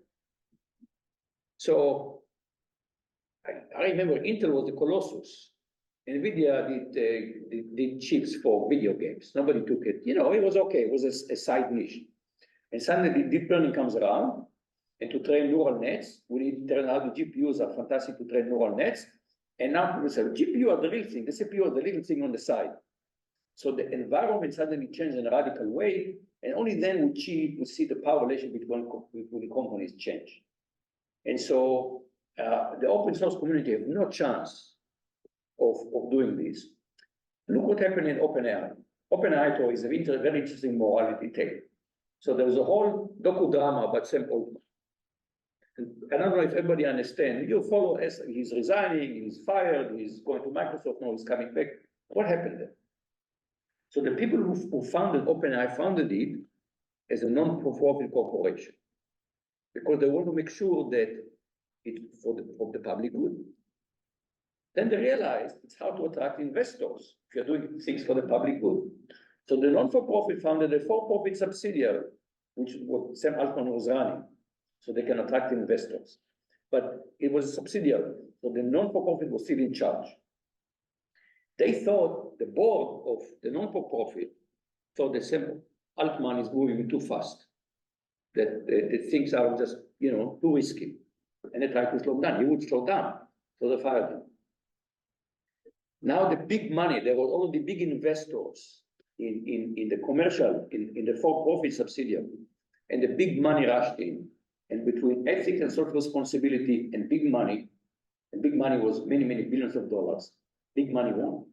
So I remember Intel was the Colossus. NVIDIA did chips for video games. Nobody took it. You know, it was okay. It was a side niche. And suddenly deep learning comes around, and to train neural nets, we need to turn out the GPUs are fantastic to train neural nets. And now people say, GPU are the real thing, the CPU are the little thing on the side. So the environment suddenly changed in a radical way, and only then we see the power relationship between companies change. And so the open source community have no chance of doing this. Look what happened in OpenAI. OpenAI is a very interesting morality tale. So there was a whole docudrama about Sam Altman. I don't know if everybody understands. You follow as he's resigning, he's fired, he's going to Microsoft, now he's coming back. What happened there? So the people who founded OpenAI founded it as a non-profit corporation, because they want to make sure that it's for the public good. Then they realized it's how to attract investors if you're doing things for the public good. So the non-for-profit founded a for-profit subsidiary, which what Sam Altman was running, so they can attract investors. But it was a subsidiary, so the non-for-profit was still in charge. They thought, the board of the non-for-profit thought that Sam Altman is moving too fast, that the things are just, too risky. And they tried to slow down. He would slow down, so they fired him. Now the big money, there were already big investors in the commercial, in the for-profit subsidiary, and the big money rushed in. And between ethics and social responsibility and big money was many, many billions of dollars, big money won.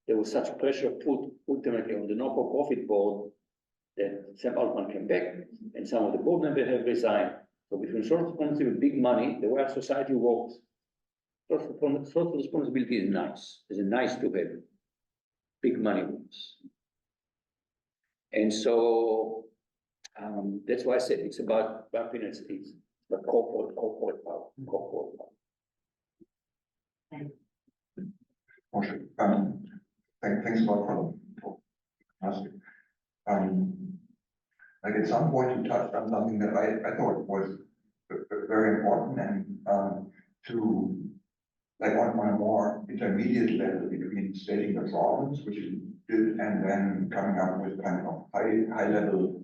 there was such pressure put ultimately on the not-for-profit board that Sam Altman came back and some of the board members have resigned. So between social responsibility and big money, the way our society works, social responsibility is nice. It's nice to have. Big money works. And so that's why I said it's about happiness, it's the corporate power. Moshe, thanks a lot for asking. Like at some point you touched on something that I thought was very important and to like on a more intermediate level between stating the problems, which you did, and then coming up with kind of high level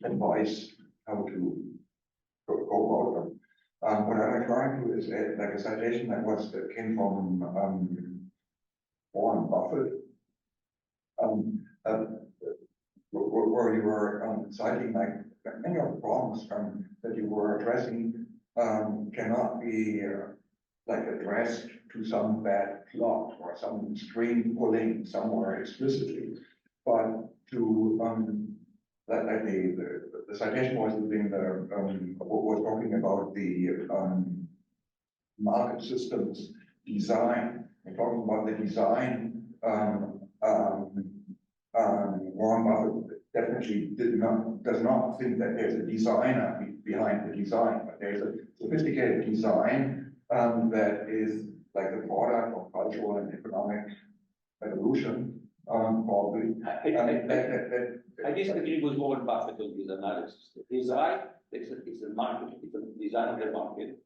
advice how to go about them. What I'm referring to is like a citation that came from Warren Buffett, where you were citing like many of the problems that you were addressing cannot be like addressed to some bad plot or some string pulling somewhere explicitly, but to like the citation was using was talking about the market systems design and talking about the design. Warren Buffett definitely does not think that there's a designer behind the design, but there's a sophisticated design that is like the product of cultural and economic evolution. Probably. I disagree with Warren Buffett on his analysis. He's right, it's a market, it's a design of the market.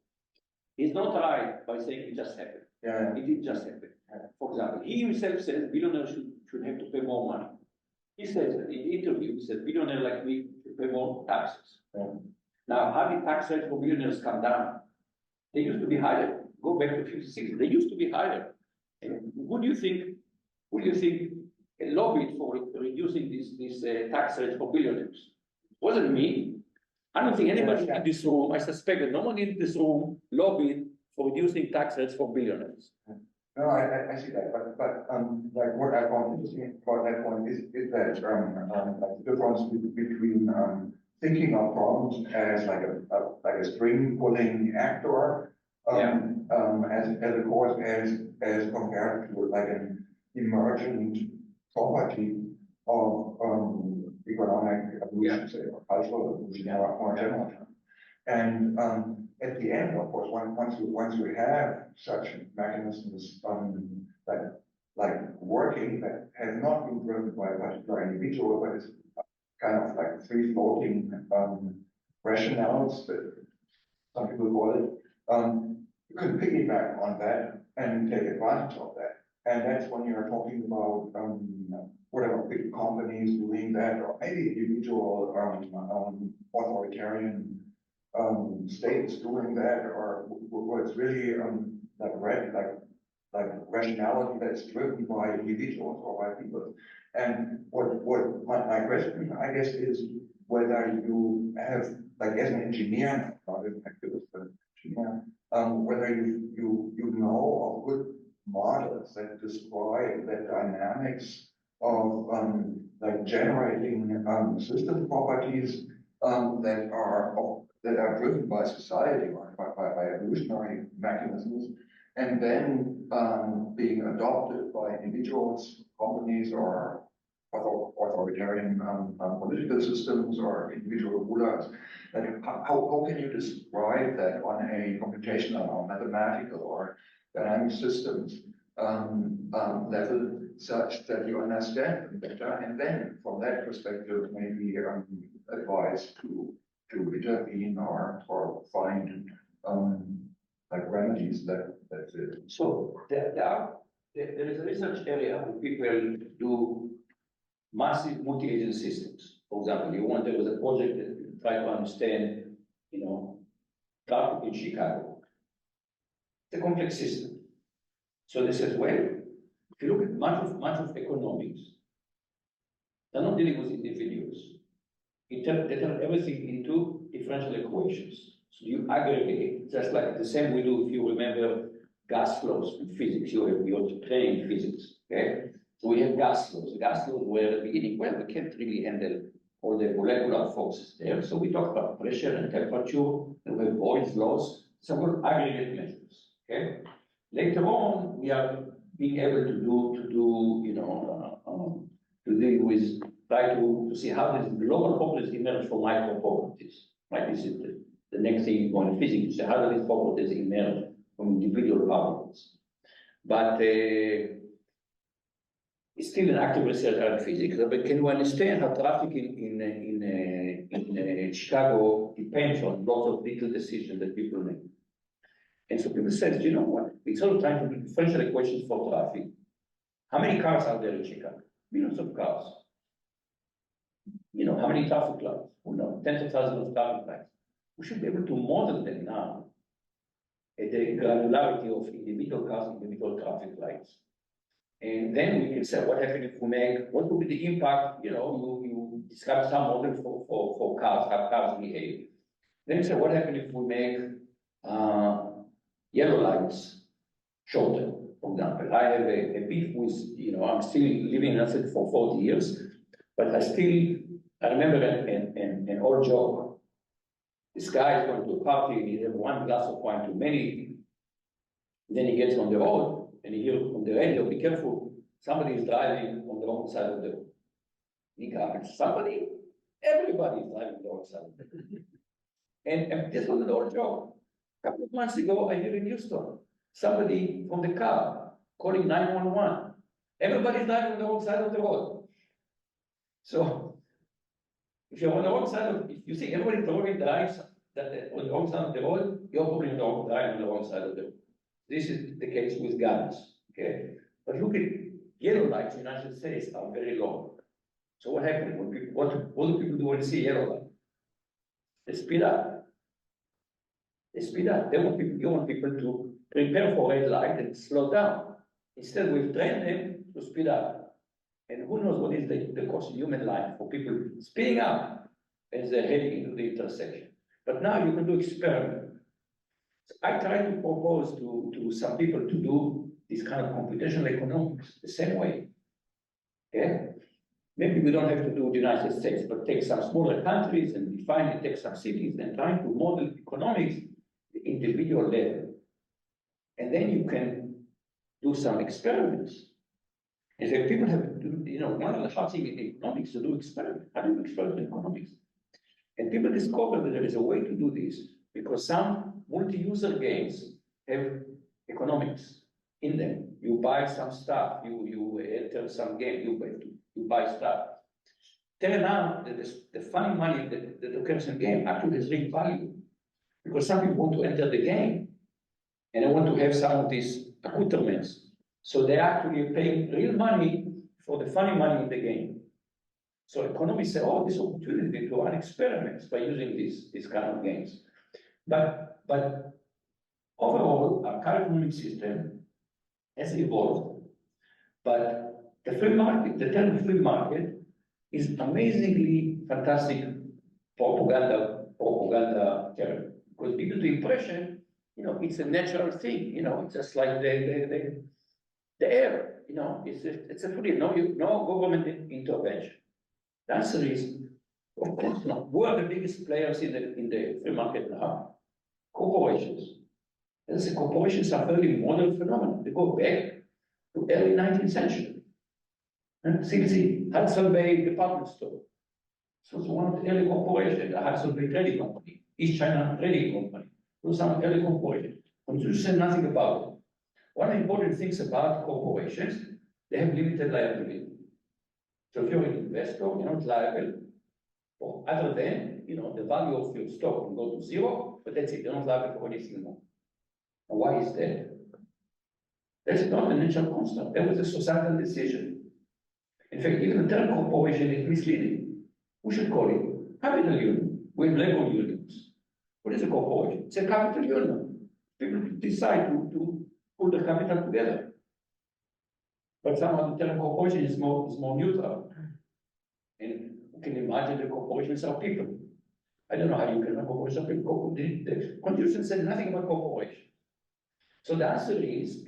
He's not right by saying it just happened. Yeah. It did just happen. For example, he himself says billionaires should have to pay more money. He says that in the interview, he said billionaires like me should pay more taxes. Yeah. Now, how did tax rates for billionaires come down? They used to be higher. Go back to 56. They used to be higher. And would you think lobbied for reducing these tax rates for billionaires? Wasn't me. I don't think anybody in this room, I suspect that no one in this room lobbied for reducing tax rates for billionaires. No, I see that, but like what I found interesting about that point is that like the difference between thinking of problems as like a string pulling actor, as a cause as compared to like an emergent property of economic evolution, say, or cultural evolution, or more general term. And at the end, of course, once you have such mechanisms like working that have not been driven by a particular individual, but is kind of like free floating rationales that some people call it, you can piggyback on that and take advantage of that. And that's when you're talking about whatever big companies doing that, or maybe individual authoritarian states doing that, or where it's really like rationality that's driven by individuals or by people. And what my question, I guess, is whether you have, like as an engineer, not an activist, but engineer, whether you know of good models that describe the dynamics of like generating system properties that are driven by society or by evolutionary mechanisms, and then being adopted by individuals, companies, or authoritarian political systems or individual rulers. And how can you describe that on a computational or mathematical or dynamic systems level, such that you understand them better, and then from that perspective maybe advise to intervene or find like remedies that So there is a research area where people do massive multi-agent systems. For example, there was a project that tried to understand, traffic in Chicago. It's a complex system. So they said, well, if you look at much of economics, they're not dealing with individuals. They turn everything into differential equations. So you aggregate, just like the same we do, if you remember, gas flows in physics. You're trained in physics, okay? So we have gas flows. Gas flows were at the beginning, well, we can't really handle all the molecular forces there. So we talk about pressure and temperature, and we have Boyle's laws, some aggregate measures, okay? Later on, we are being able to deal with, try to see how these global properties emerge from micro properties, right? This is the next thing going in physics, to see how do these properties emerge from individual particles. But it's still an active research area in physics. But can you understand how traffic in Chicago depends on lots of little decisions that people make? And so people said, you know what? Instead of trying to do differential equations for traffic, how many cars are there in Chicago? Millions of cars. You know, how many traffic lights? Who knows? Tens of thousands of traffic lights. We should be able to model them now at the granularity of individual cars, individual traffic lights. And then we can say, what happens if we make, what would be the impact? You know, you describe some model for cars, how cars behave. Then you say, what happens if we make yellow lights shorter? For example, I have a beef with, you know, I'm still living in Israel for 40 years, but I remember an old joke. This guy is going to a party, and he has one glass of wine too many. Then he gets on the road, and he hears on the radio, be careful, somebody is driving on the wrong side of the road. He goes, somebody? Everybody is driving on the wrong side of the road. And this was an old joke. A couple of months ago, I hear in Houston, somebody from the car calling 911. Everybody's driving on the wrong side of the road. So, if you're on the wrong side of, if you see everybody probably drives on the wrong side of the road, you're probably driving on the wrong side of the road. This is the case with guns, okay? But look at yellow lights in the United States are very long. So what happens when people, what do people do when they see yellow light? They speed up. They speed up. You want people to prepare for red light and slow down. Instead, we've trained them to speed up. And who knows what is the cost in human life for people speeding up as they're heading into the intersection. But now you can do experiments. So I try to propose to some people to do this kind of computational economics the same way. Okay? Maybe we don't have to do the United States, but take some smaller countries and define it, take some cities and trying to model economics at the individual level. And then you can do some experiments. And so people have to do, you know, one of the hard things in economics to do experiments. How do you experiment in economics? And people discover that there is a way to do this because some multi-user games have economics in them. You buy some stuff, you enter some game, you buy stuff. Turn out that the funny money that occurs in the game actually has real value because some people want to enter the game and they want to have some of these accoutrements. So they actually pay real money for the funny money in the game. So economists say, oh, this opportunity to run experiments by using these kind of games. But overall, our current economic system has evolved. But the free market, the term free market, is amazingly fantastic propaganda term. Because it gives the impression, you know, it's a natural thing, you know, it's just like the air, you know, it's a free, no government intervention. The answer is, of course not. Who are the biggest players in the free market now? Corporations. As the corporations are fairly modern phenomenon. They go back to early 19th century. And see, Hudson Bay department store. So it's one of the early corporations, the Hudson Bay Trading Company, East China Trading Company. Those are early corporations. Constitution said nothing about it. One of the important things about corporations, they have limited liability. So if you're an investor, you're not liable for other than, you know, the value of your stock will go to zero, but that's it, you're not liable for anything more. And why is that? That's not a natural constant. That was a societal decision. In fact, even the term corporation is misleading. We should call it capital union. We have labor unions. What is a corporation? It's a capital union. People decide to put the capital together. But somehow the term corporation is more neutral. And you can imagine the corporations are people. I don't know how you can have corporations are people. The Constitution said nothing about corporation. So the answer is,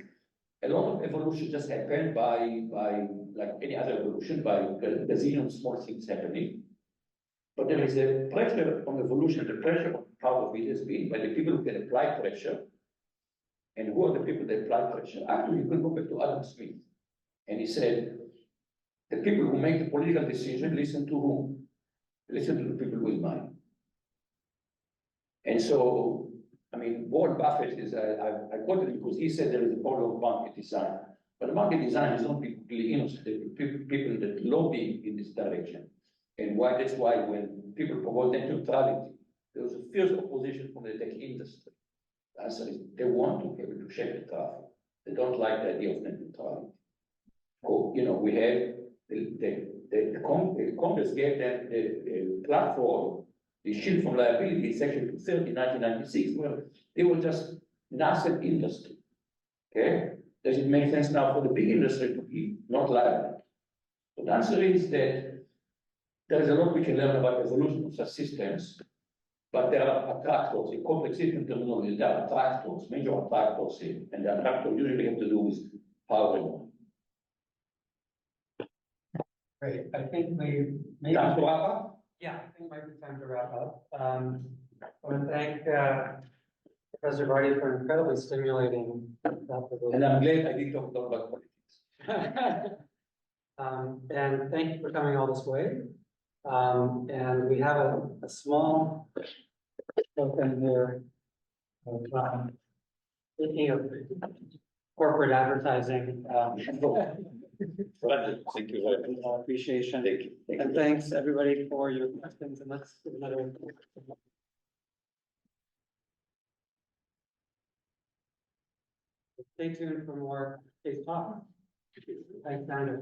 a lot of evolution just happened by like any other evolution, by a gazillion small things happening. But there is a pressure on evolution, the pressure part of it has been by the people who can apply pressure. And who are the people that apply pressure? Actually, you can go back to Adam Smith. And he said, the people who make the political decision, listen to whom? Listen to the people with money. And so, I mean, Warren Buffett is, I quoted him because he said there is a problem of market design. But the market design is not completely innocent. There are people that lobby in this direction. And that's why when people promote net neutrality, there was a fierce opposition from the tech industry. The answer is they want to be able to shape the traffic. They don't like the idea of net neutrality. Oh, you know, we had the Congress gave them the platform, the shield from liability, section 230, 1996, where they were just nascent industry. Okay? Does it make sense now for the big industry to be not liable? So the answer is that there is a lot we can learn about evolution of such systems, but there are attractors, in complex system terminology, there are attractors, major attractors here, and the attractors usually have to do with power and money. Great, I think we maybe. Time to wrap up? Yeah, I think it might be time to wrap up. I want to thank Professor Vardi for an incredibly stimulating. And I'm glad I didn't talk about politics. And thank you for coming all this way. And we have a small token here of, speaking of corporate advertising, Thank you very much. appreciation. Thank you. And thanks everybody for your questions, and let's give another. Stay tuned for more case talk. Thanks, Sandra.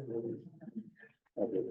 Okay.